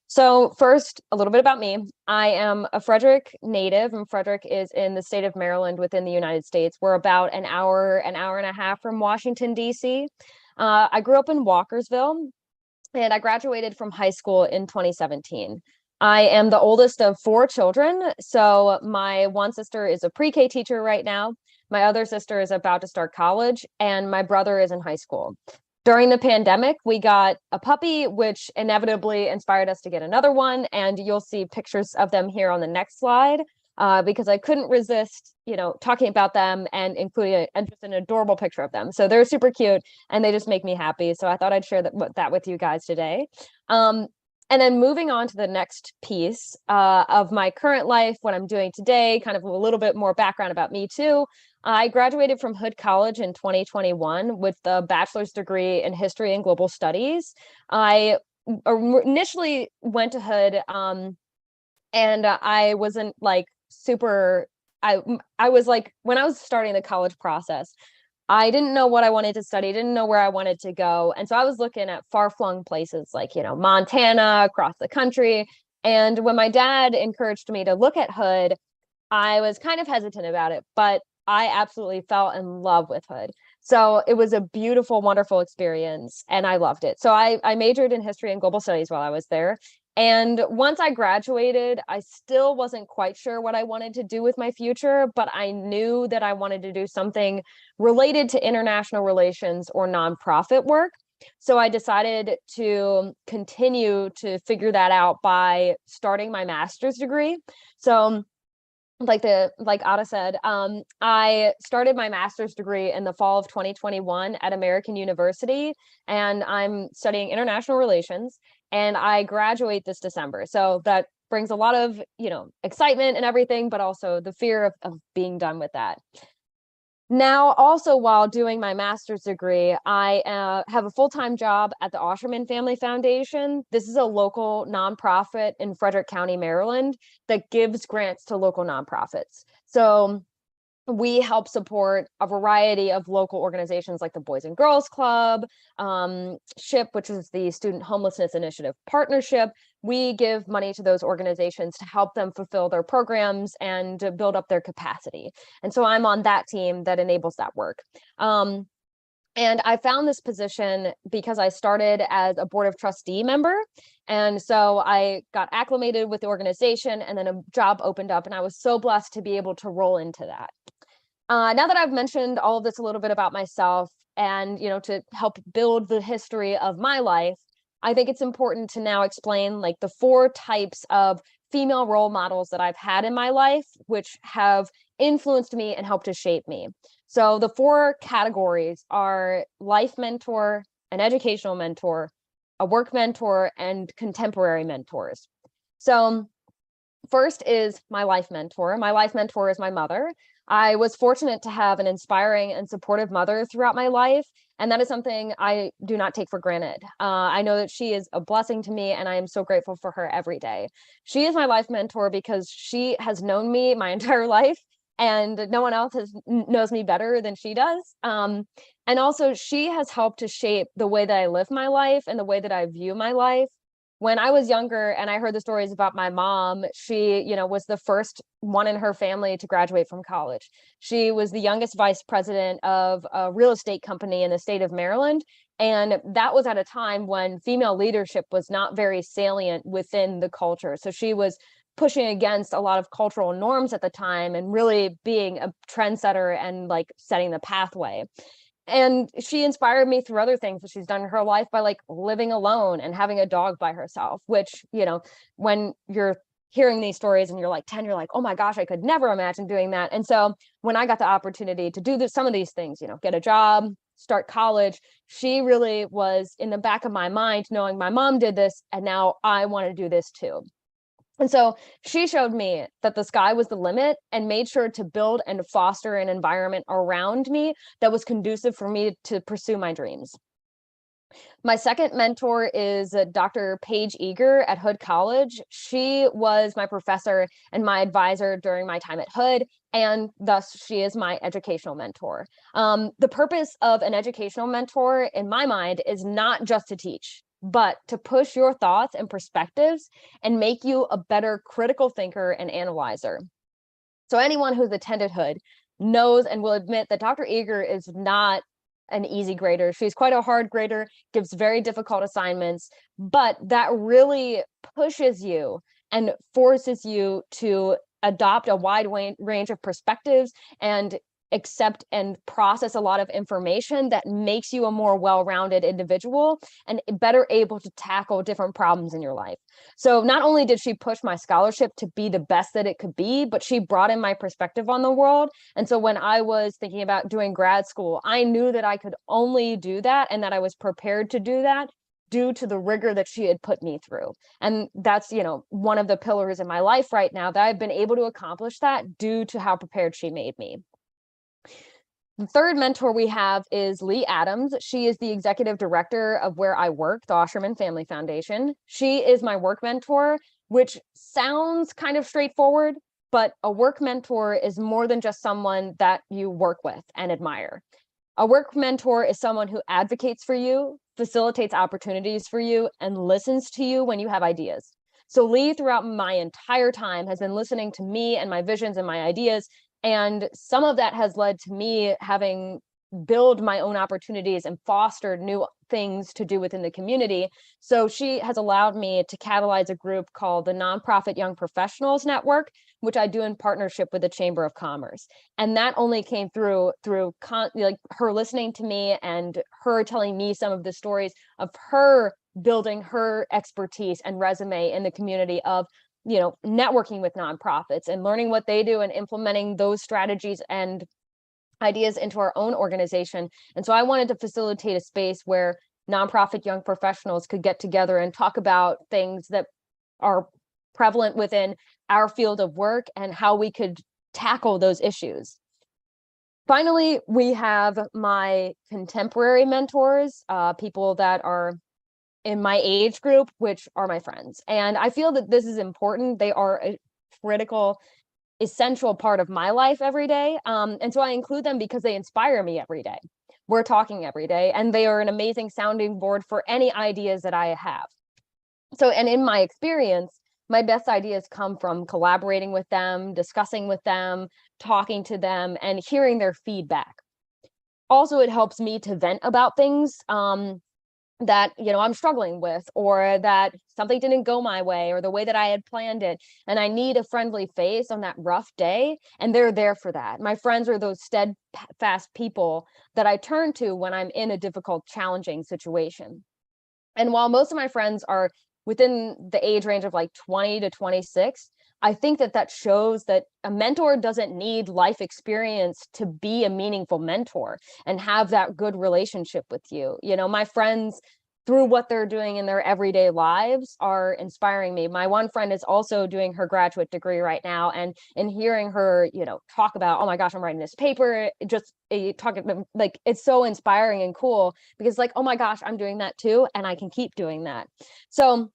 So first, a little bit about me. I am a Frederick native, and Frederick is in the state of Maryland within the United States. We're about an hour and a half from Washington, D.C. I grew up in Walkersville, and I graduated from high school in 2017. I am the oldest of 4 children. So my one sister is a pre-K teacher right now. My other sister is about to start college, and my brother is in high school. During the pandemic, we got a puppy, which inevitably inspired us to get another one. And you'll see pictures of them here on the next slide because I couldn't resist, talking about them and including just an adorable picture of them. So they're super cute and they just make me happy. So I thought I'd share that with you guys today. And then moving on to the next piece of my current life, what I'm doing today, kind of a little bit more background about me too. I graduated from Hood College in 2021 with a bachelor's degree in history and global studies. I initially went to Hood and I wasn't like super, I was like, when I was starting the college process, I didn't know what I wanted to study, didn't know where I wanted to go. And so I was looking at far-flung places like, Montana, across the country. And when my dad encouraged me to look at Hood, I was kind of hesitant about it, but I absolutely fell in love with Hood. So it was a beautiful, wonderful experience, and I loved it. So I majored in history and global studies while I was there. And once I graduated, I still wasn't quite sure what I wanted to do with my future, but I knew that I wanted to do something related to international relations or nonprofit work. So I decided to continue to figure that out by starting my master's degree. So like Adda said, I started my master's degree in the fall of 2021 at American University, and I'm studying international relations, and I graduate this December. So that brings a lot of, excitement and everything, but also the fear of being done with that. Now, also while doing my master's degree, I have a full-time job at the Osherman Family Foundation. This is a local nonprofit in Frederick County, Maryland, that gives grants to local nonprofits. So we help support a variety of local organizations like the Boys and Girls Club, SHIP, which is the Student Homelessness Initiative Partnership. We give money to those organizations to help them fulfill their programs and to build up their capacity. And so I'm on that team that enables that work. And I found this position because I started as a board of trustee member. And so I got acclimated with the organization, and then a job opened up, and I was so blessed to be able to roll into that. Now that I've mentioned all of this a little bit about myself and, to help build the history of my life, I think it's important to now explain like the 4 types of female role models that I've had in my life, which have influenced me and helped to shape me. So the 4 categories are life mentor, an educational mentor, a work mentor, and contemporary mentors. So first is my life mentor. My life mentor is my mother. I was fortunate to have an inspiring and supportive mother throughout my life, and that is something I do not take for granted. I know that she is a blessing to me, and I am so grateful for her every day. She is my life mentor because she has known me my entire life, and no one else knows me better than she does. And also, she has helped to shape the way that I live my life and the way that I view my life. When I was younger and I heard the stories about my mom, she, was the first one in her family to graduate from college. She was the youngest vice president of a real estate company in the state of Maryland. And that was at a time when female leadership was not very salient within the culture. So she was pushing against a lot of cultural norms at the time and really being a trendsetter and like setting the pathway. And she inspired me through other things that she's done in her life by like living alone and having a dog by herself, which, when you're hearing these stories and you're like 10, you're like, oh my gosh, I could never imagine doing that. And so when I got the opportunity to do some of these things, get a job, start college, she really was in the back of my mind knowing my mom did this and now I want to do this too. And so she showed me that the sky was the limit and made sure to build and foster an environment around me that was conducive for me to pursue my dreams. My second mentor is Dr. Paige Eager at Hood College. She was my professor and my advisor during my time at Hood, and thus she is my educational mentor. The purpose of an educational mentor, in my mind, is not just to teach, but to push your thoughts and perspectives and make you a better critical thinker and analyzer. So anyone who's attended Hood knows and will admit that Dr. Eager is not an easy grader. She's quite a hard grader, gives very difficult assignments, but that really pushes you and forces you to adopt a wide range of perspectives and accept and process a lot of information that makes you a more well-rounded individual and better able to tackle different problems in your life. So not only did she push my scholarship to be the best that it could be, but she brought in my perspective on the world. And so when I was thinking about doing grad school, I knew that I could only do that and that I was prepared to do that due to the rigor that she had put me through. And that's, one of the pillars in my life right now, that I've been able to accomplish that due to how prepared she made me. The third mentor we have is Lee Adams. She is the executive director of where I work, the Osherman Family Foundation. She is my work mentor, which sounds kind of straightforward, but a work mentor is more than just someone that you work with and admire. A work mentor is someone who advocates for you, facilitates opportunities for you, and listens to you when you have ideas. So Lee, throughout my entire time, has been listening to me and my visions and my ideas. And some of that has led to me having build my own opportunities and fostered new things to do within the community. So she has allowed me to catalyze a group called the Nonprofit Young Professionals Network, which I do in partnership with the Chamber of Commerce. And that only came through her listening to me and her telling me some of the stories of her building her expertise and resume in the community of networking with nonprofits and learning what they do and implementing those strategies and ideas into our own organization. And so I wanted to facilitate a space where nonprofit young professionals could get together and talk about things that are prevalent within our field of work and how we could tackle those issues. Finally, we have my contemporary mentors, people that are in my age group, which are my friends. And I feel that this is important. They are a critical, essential part of my life every day. And so I include them because they inspire me every day. We're talking every day, and they are an amazing sounding board for any ideas that I have. So, and in my experience, my best ideas come from collaborating with them, discussing with them, talking to them, and hearing their feedback. Also, it helps me to vent about things that I'm struggling with, or that something didn't go my way or the way that I had planned it, and I need a friendly face on that rough day, and they're there for that. My friends are those steadfast people that I turn to when I'm in a difficult, challenging situation. And while most of my friends are within the age range of like 20 to 26, I think that shows that a mentor doesn't need life experience to be a meaningful mentor and have that good relationship with you. You know, my friends, through what they're doing in their everyday lives, are inspiring me. My one friend is also doing her graduate degree right now, and hearing her, you know, talk about, oh my gosh, I'm writing this paper, talking like, it's so inspiring and cool, because like, oh my gosh, I'm doing that too, and I can keep doing that. So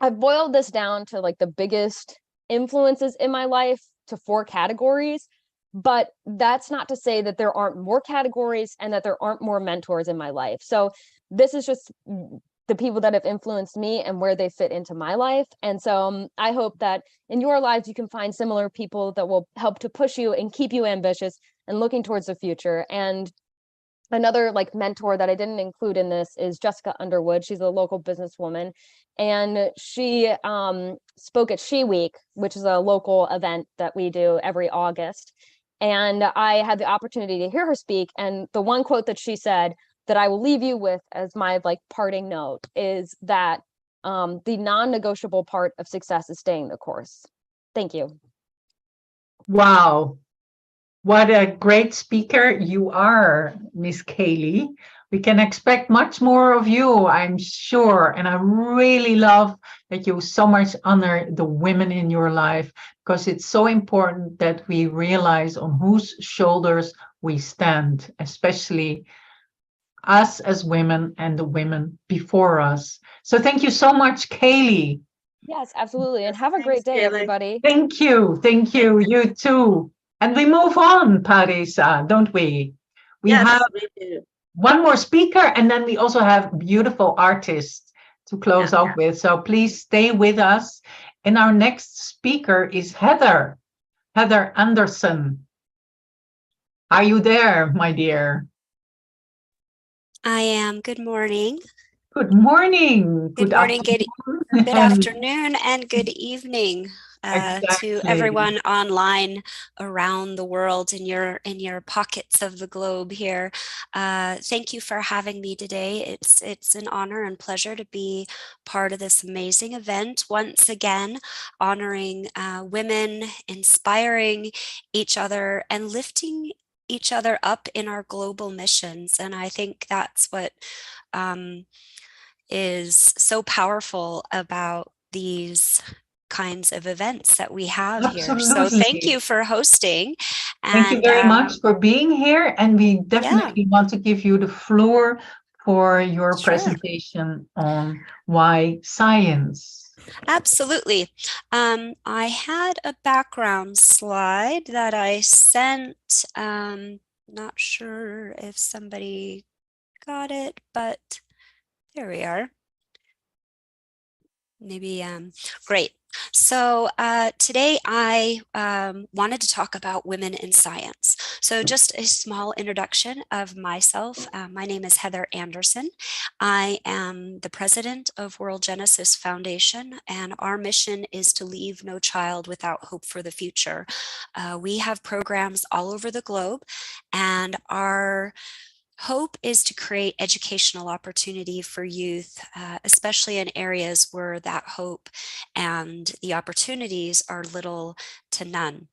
I've boiled this down to like the biggest influences in my life to 4 categories, but that's not to say that there aren't more categories and that there aren't more mentors in my life. So this is just the people that have influenced me and where they fit into my life. And so I hope that in your lives, you can find similar people that will help to push you and keep you ambitious and looking towards the future. And another like mentor that I didn't include in this is Jessica Underwood. She's a local businesswoman, and she spoke at She Week, which is a local event that we do every August. And I had the opportunity to hear her speak. And the one quote that she said that I will leave you with as my like parting note is that the non-negotiable part of success is staying the course. Thank you. Wow. What a great speaker you are, Miss Caylee. We can expect much more of you, I'm sure. And I really love that you so much honor the women in your life, because it's so important that we realize on whose shoulders we stand, especially us as women and the women before us. So thank you so much, Caylee. Yes, absolutely. And have a great day, Caylee. everybody. Thank you. Thank you. You too. And we move on, Parisa, don't we? We have one more speaker, and then we also have beautiful artists to close off with. So please stay with us. And our next speaker is Heather Anderson. Are you there, my dear? I am. Good morning. Good morning. Good morning, good afternoon, and good evening to everyone online around the world in your pockets of the globe here. Thank you for having me today. It's an honor and pleasure to be part of this amazing event. Once again, honoring women, inspiring each other, and lifting each other up in our global missions. And I think that's what is so powerful about these kinds of events that we have here. So thank you for hosting. Thank you very much for being here. And we definitely want to give you the floor for your presentation on why science. Absolutely. I had a background slide that I sent. Not sure if somebody got it, but there we are. Maybe, great. So today I wanted to talk about women in science. So just a small introduction of myself. My name is Heather Anderson. I am the president of World Genesis Foundation, and our mission is to leave no child without hope for the future. We have programs all over the globe, and our hope is to create educational opportunity for youth, especially in areas where that hope and the opportunities are little to none.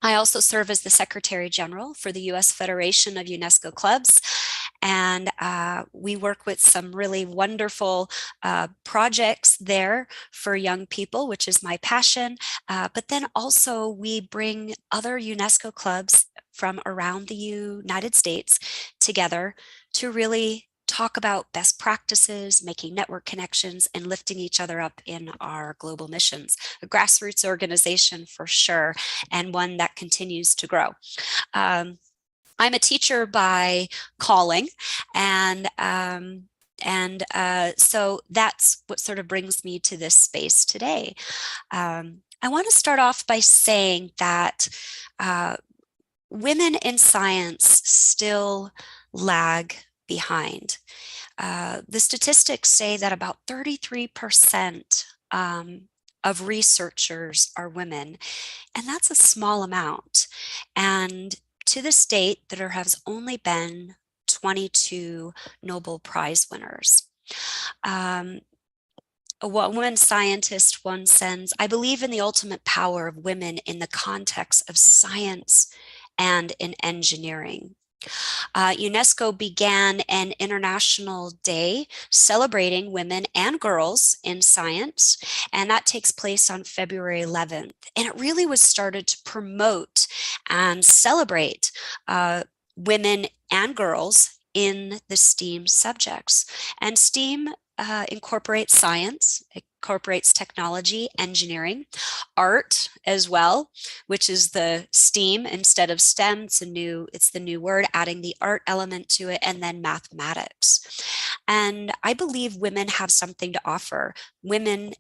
I also serve as the Secretary General for the U.S. Federation of UNESCO Clubs, and we work with some really wonderful projects there for young people, which is my passion. But then also we bring other UNESCO clubs from around the United States together to really talk about best practices, making network connections, and lifting each other up in our global missions. A grassroots organization for sure, and one that continues to grow. I'm a teacher by calling, and so that's what sort of brings me to this space today. I want to start off by saying that women in science still lag behind. The statistics say that about 33% of researchers are women, and that's a small amount. And to this date, there has only been 22 Nobel Prize winners. a woman scientist once says, I believe in the ultimate power of women in the context of science and in engineering. UNESCO began an international day celebrating women and girls in science, and that takes place on February 11th. And it really was started to promote and celebrate women and girls in the STEAM subjects. And STEAM incorporates science, incorporates technology, engineering, art as well, which is the STEAM instead of STEM. It's the new word, adding the art element to it, and then mathematics. And I believe women have something to offer. Women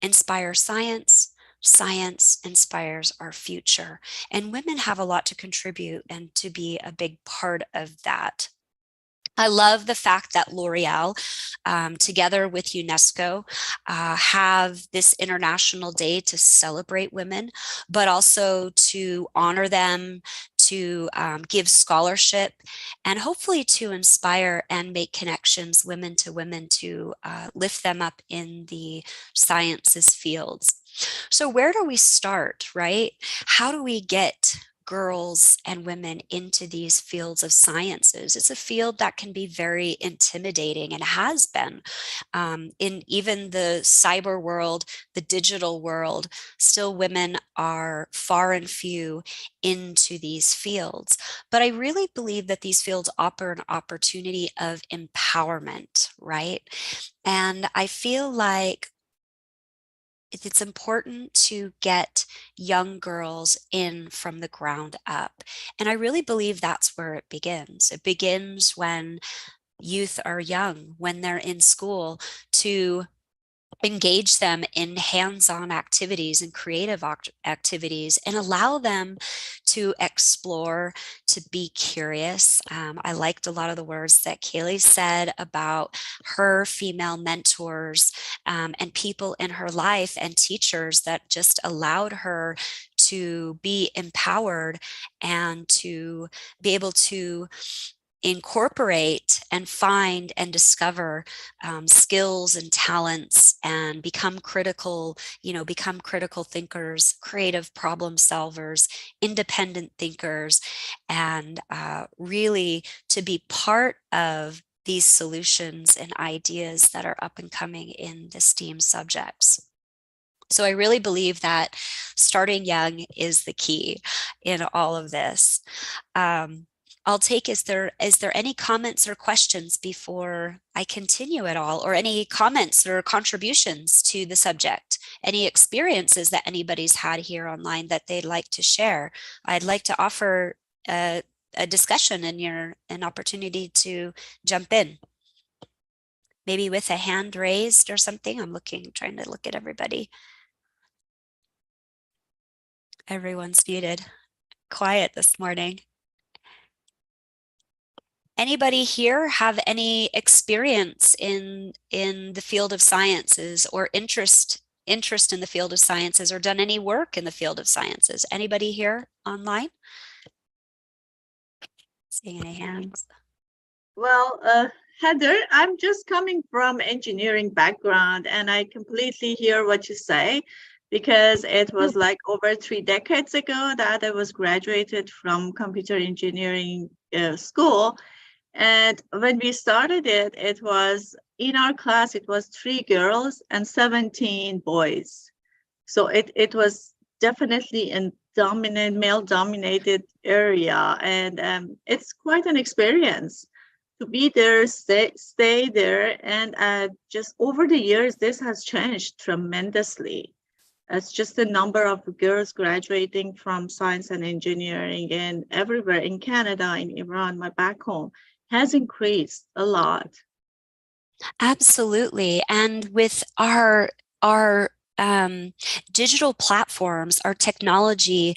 inspire science. Science inspires our future. And women have a lot to contribute and to be a big part of that. I love the fact that L'Oreal, together with UNESCO, have this International Day to celebrate women, but also to honor them, to give scholarship, and hopefully to inspire and make connections women, to lift them up in the sciences fields. So where do we start, right? How do we get girls and women into these fields of sciences? It's a field that can be very intimidating and has been in even the cyber world, the digital world. Still, women are far and few into these fields. But I really believe that these fields offer an opportunity of empowerment, right? And I feel like it's important to get young girls in from the ground up. And I really believe that's where it begins. It begins when youth are young, when they're in school, to engage them in hands-on activities and creative activities and allow them to explore, to be curious. I liked a lot of the words that Caylee said about her female mentors and people in her life and teachers that just allowed her to be empowered and to be able to incorporate and find and discover skills and talents and become critical thinkers, creative problem solvers, independent thinkers, and really to be part of these solutions and ideas that are up and coming in the STEAM subjects. So I really believe that starting young is the key in all of this. I'll take, is there any comments or questions before I continue at all, or any comments or contributions to the subject? Any experiences that anybody's had here online that they'd like to share? I'd like to offer a discussion and an opportunity to jump in. Maybe with a hand raised or something. I'm trying to look at everybody. Everyone's muted. Quiet this morning. Anybody here have any experience in the field of sciences, or interest in the field of sciences, or done any work in the field of sciences? Anybody here online? Seeing any hands? Well, Heather, I'm just coming from engineering background, and I completely hear what you say, because it was like over 3 decades ago that I was graduated from computer engineering school. And when we started it, it was in our class, it was 3 girls and 17 boys. So it was definitely a male-dominated area. And it's quite an experience to be there, stay there. And just over the years, this has changed tremendously. It's just the number of girls graduating from science and engineering and everywhere in Canada, in Iran, my back home, has increased a lot. Absolutely. And with our digital platforms, our technology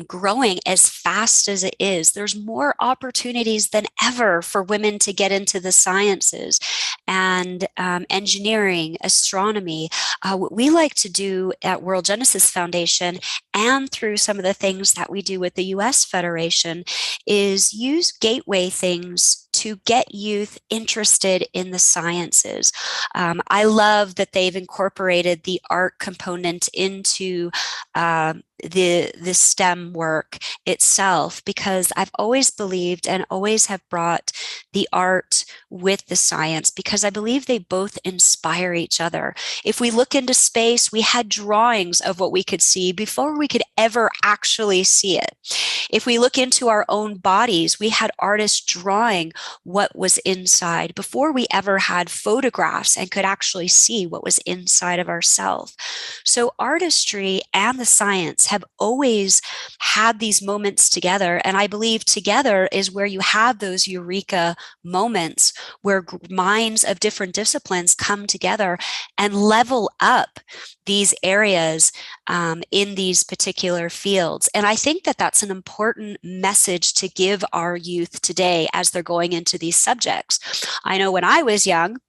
growing as fast as it is, there's more opportunities than ever for women to get into the sciences and engineering, astronomy. What we like to do at World Genesis Foundation, and through some of the things that we do with the US Federation, is use gateway things to get youth interested in the sciences. I love that they've incorporated the art component into the STEM work itself, because I've always believed and always have brought the art with the science, because I believe they both inspire each other. If we look into space, we had drawings of what we could see before we could ever actually see it. If we look into our own bodies, we had artists drawing what was inside before we ever had photographs and could actually see what was inside of ourselves. So artistry and the science have always had these moments together. And I believe together is where you have those eureka moments where minds of different disciplines come together and level up these areas in these particular fields. And I think that that's an important message to give our youth today as they're going into these subjects. I know when I was young,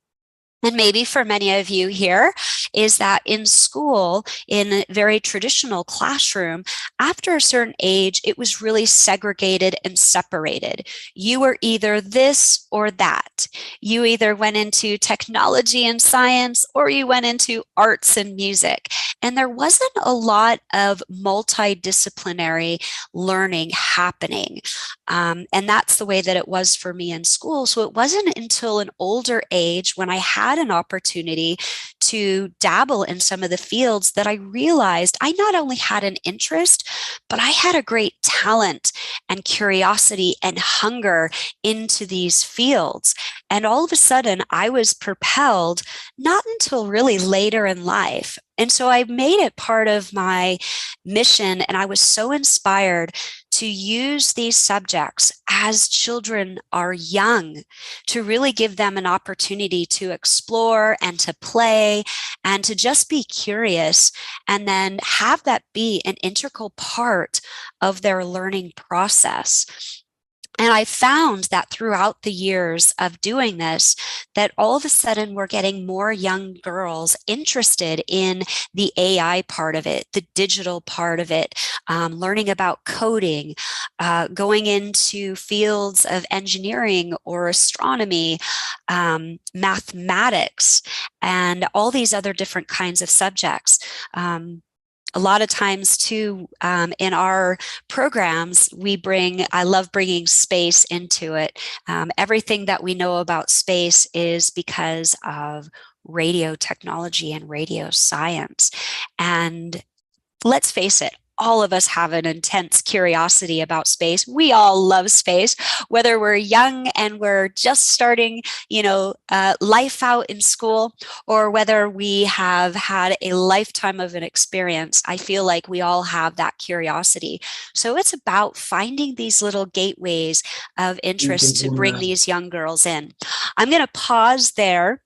and maybe for many of you here, is that in school, in a very traditional classroom, after a certain age, it was really segregated and separated. You were either this or that. You either went into technology and science, or you went into arts and music. And there wasn't a lot of multidisciplinary learning happening. And that's the way that it was for me in school. So it wasn't until an older age, when I had an opportunity to dabble in some of the fields, that I realized I not only had an interest, but I had a great talent and curiosity and hunger into these fields. And all of a sudden I was propelled, not until really later in life. And so I made it part of my mission, and I was so inspired to use these subjects as children are young, to really give them an opportunity to explore and to play and to just be curious, and then have that be an integral part of their learning process. And I found that throughout the years of doing this, that all of a sudden we're getting more young girls interested in the AI part of it, the digital part of it, learning about coding, going into fields of engineering or astronomy, mathematics, and all these other different kinds of subjects. A lot of times too, in our programs, I love bringing space into it. Everything that we know about space is because of radio technology and radio science. And let's face it, all of us have an intense curiosity about space. We all love space, whether we're young and we're just starting, life out in school, or whether we have had a lifetime of an experience. I feel like we all have that curiosity. So it's about finding these little gateways of interest to bring these young girls in. I'm going to pause there.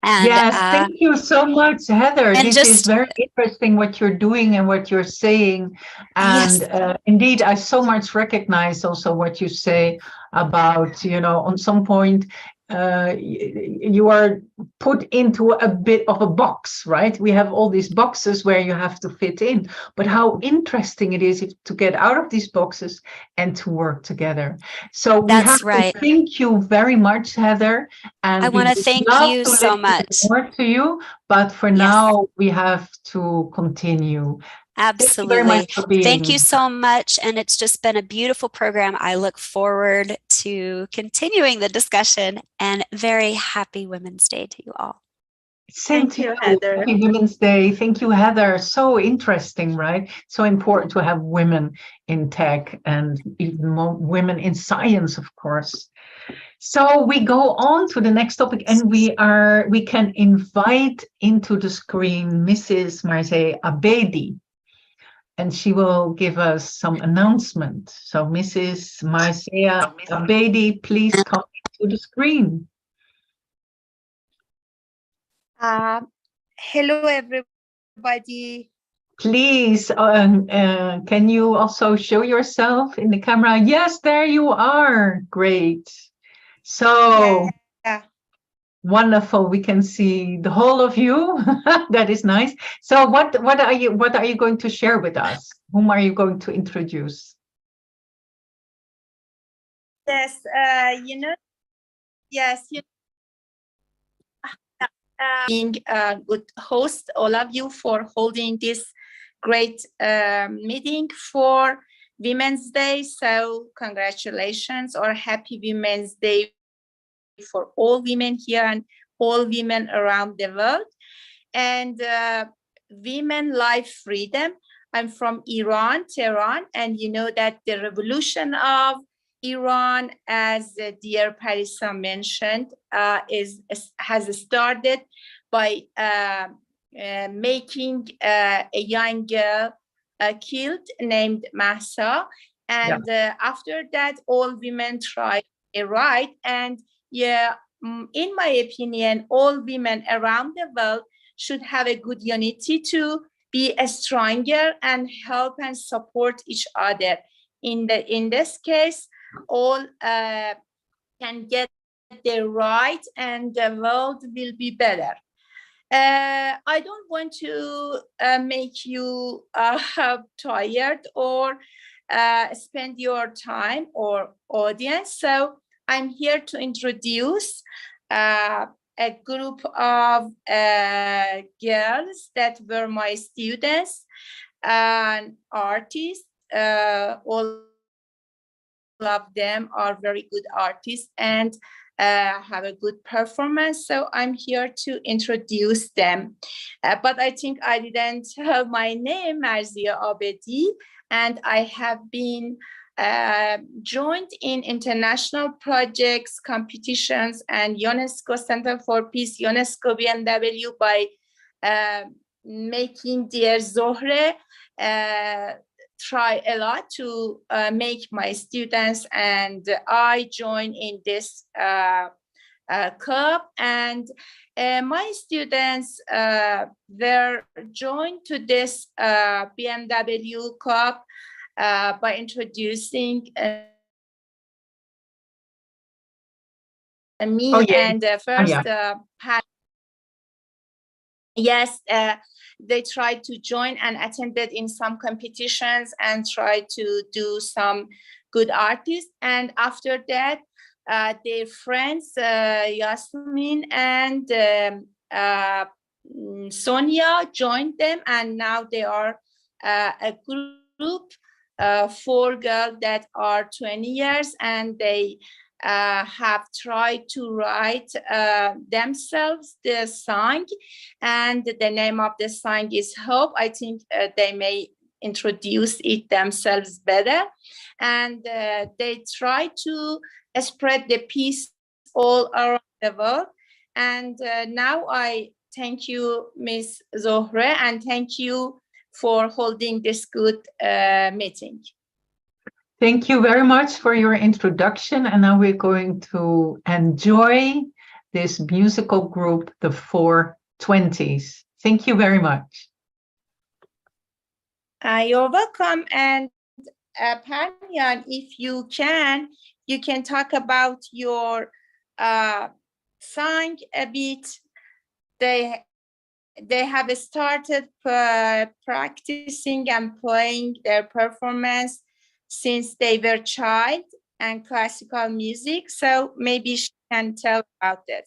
And, yes, thank you so much, Heather. This is very interesting what you're doing and what you're saying. And yes. Indeed, I so much recognize also what you say about, on some point, you are put into a bit of a box, right? We have all these boxes where you have to fit in, but how interesting it is to get out of these boxes and to work together. So we have to thank you very much, Heather. And I want to thank you so much. More to you, but for now we have to continue. Absolutely. Thank you so much. And it's just been a beautiful program. I look forward to continuing the discussion, and very happy Women's Day to you all. Thank you, Heather. Happy Women's Day. Thank you, Heather. So interesting, right? So important to have women in tech and even more women in science, of course. So we go on to the next topic, and we can invite into the screen Mrs. Marzhei Abedi. And she will give us some announcement. So Mrs. Marzhei Abedi, please come to the screen. Hello, everybody. Please, can you also show yourself in the camera? Yes, there you are. Great. So wonderful. We can see the whole of you. That is nice. So what are you going to share with us? Whom are you going to introduce? Yes, Yes, being a good host, all of you, for holding this great meeting for Women's Day. So congratulations, or happy Women's Day for all women here and all women around the world. And women life freedom. I'm from Iran, Tehran, and you know that the revolution of Iran, as dear Parisa mentioned, has started by making a young girl killed named Mahsa. And after that, all women tried a right. And yeah, in my opinion, all women around the world should have a good unity to be stronger and help and support each other. In this case, all can get their right and the world will be better. I don't want to make you tired or spend your time or audience. So I'm here to introduce a group of girls that were my students and artists. All of them are very good artists and have a good performance. So I'm here to introduce them. But I think I didn't tell my name, Marzhei Abedi, and I have been joined in international projects, competitions, and UNESCO Center for Peace, UNESCO BMW, by making dear Zoreh try a lot to make my students and I join in this club. And my students were joined to this BMW club by introducing me and first yes, they tried to join and attended in some competitions and tried to do some good artists. And after that, their friends, Yasmin and Sonia, joined them. And now they are a group, 4 girls that are 20 years, and they have tried to write themselves the song, and the name of the song is Hope. I think they may introduce it themselves better. And they try to spread the peace all around the world. And now I thank you, Ms. Zoreh, and thank you for holding this good meeting. Thank you very much for your introduction. And now we're going to enjoy this musical group, the 420s. Thank you very much. You're welcome. And Panyan, if you can talk about your song a bit. They have started practicing and playing their performance since they were child and classical music. So maybe she can tell about that.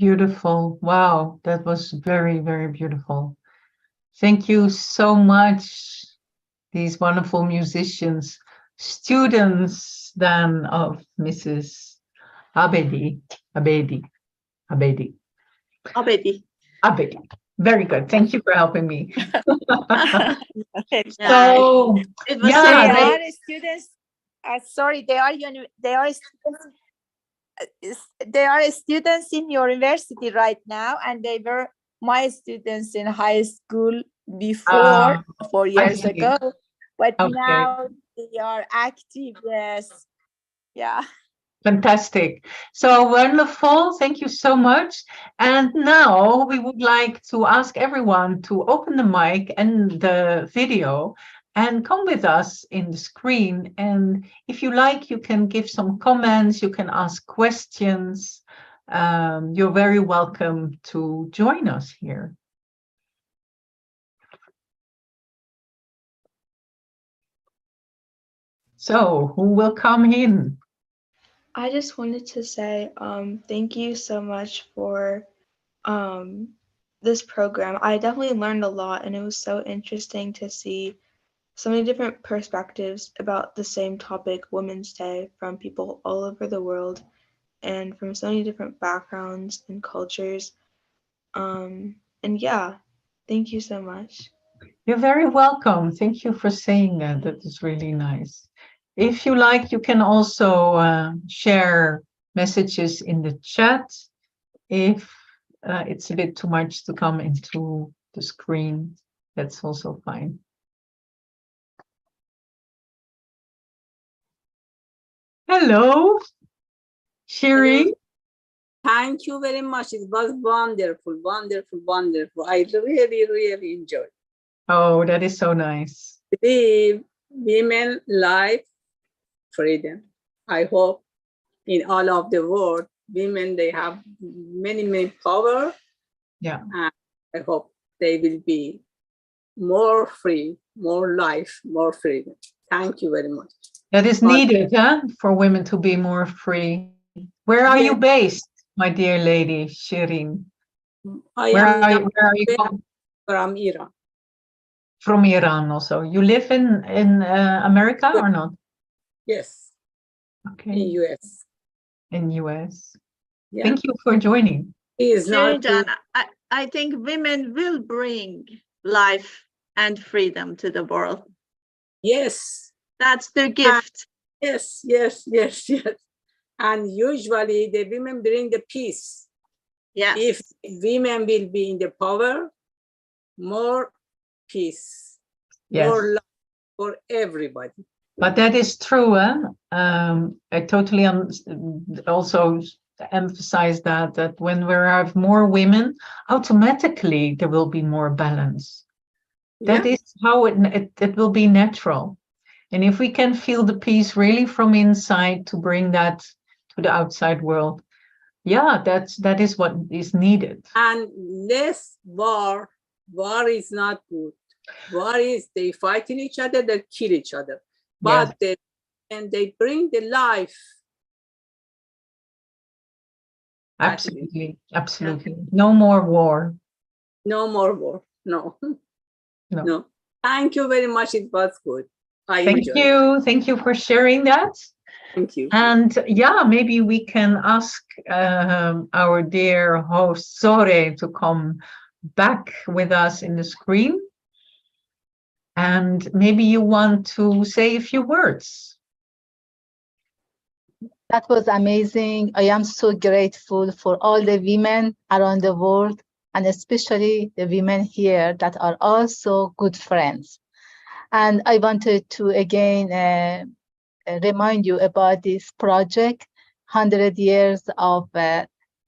Beautiful. Wow, that was very, very beautiful. Thank you so much, these wonderful musicians, students then of Mrs. Abedi. Very good. Thank you for helping me. So, It yeah, was they are students. Sorry, they are students. They are students in university right now, and they were my students in high school before 4 years ago. But now they are active. Yes, yeah. Fantastic. So wonderful. Thank you so much. And now we would like to ask everyone to open the mic and the video and come with us in the screen. And if you like, you can give some comments, you can ask questions. You're very welcome to join us here. So who will come in? I just wanted to say thank you so much for this program. I definitely learned a lot, and it was so interesting to see so many different perspectives about the same topic, Women's Day, from people all over the world and from so many different backgrounds and cultures. And yeah, thank you so much. You're very welcome. Thank you for saying that. That is really nice. If you like, you can also share messages in the chat if it's a bit too much to come into the screen. That's also fine. Hello, Shiri. Thank you very much. It was wonderful, wonderful, wonderful. I really, really enjoyed. Oh, that is so nice. The women life freedom. I hope in all of the world, women, they have many, many power. Yeah. And I hope they will be more free, more life, more freedom. Thank you very much. That is needed, huh? For women to be more free. Where are you based, my dear lady, Shirin? Where are you from Iran. From Iran also. You live in America or not? Yes. Okay. In US. In US. Yeah. Thank you for joining. I think women will bring life and freedom to the world. Yes. That's their gift. Yes, yes, yes, yes. And usually the women bring the peace. Yes. If women will be in the power, more peace, more love for everybody. But that is true. I totally also emphasize that when we have more women, automatically there will be more balance. That is how it will be natural. And if we can feel the peace really from inside to bring that to the outside world, yeah, that is what is needed. And less war. War is not good. War is they fighting each other, they kill each other. But they bring the life. Absolutely, absolutely. No more war. No more war. No. No. Thank you very much. It was good. Thank you. Thank you for sharing that. Thank you. And yeah, maybe we can ask our dear host Zoreh to come back with us in the screen. And maybe you want to say a few words. That was amazing. I am so grateful for all the women around the world, and especially the women here that are also good friends. And I wanted to again remind you about this project, 100 Years of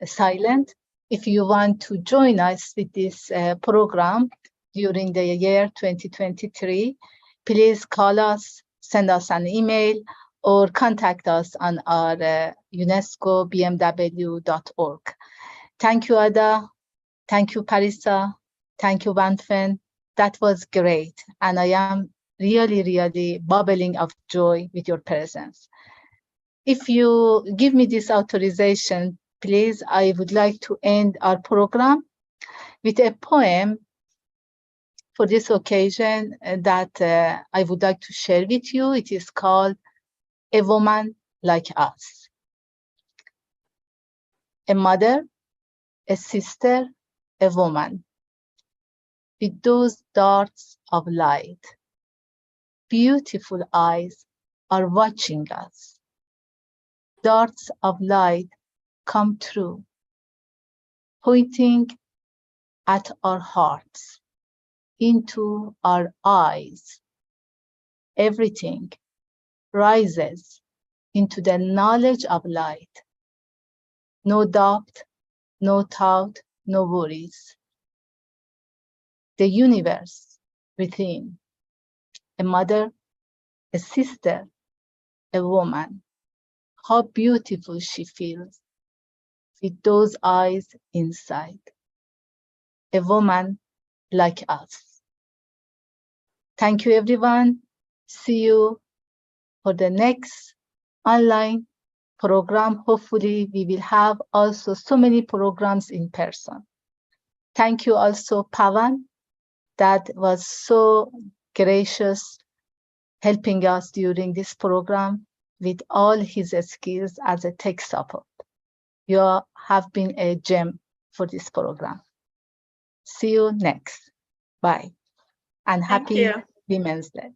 Silence. If you want to join us with this program during the year 2023, please call us, send us an email, or contact us on our UNESCO BMW.org. Thank you, Adda. Thank you, Parisa. Thank you, Wanphen. That was great. And I am really, really bubbling of joy with your presence. If you give me this authorization, please, I would like to end our program with a poem for this occasion that I would like to share with you. It is called A Woman Like Us. A mother, a sister, a woman, with those darts of light. Beautiful eyes are watching us. Darts of light come through, pointing at our hearts, into our eyes. Everything rises into the knowledge of light. No doubt, no thought, no worries. The universe within. A mother, a sister, a woman. How beautiful she feels with those eyes inside. A woman like us. Thank you, everyone. See you for the next online program. Hopefully, we will have also so many programs in person. Thank you also, Pavan, that was so gracious helping us during this program with all his skills as a tech support. You have been a gem for this program. See you next. Bye. And happy Women's Day.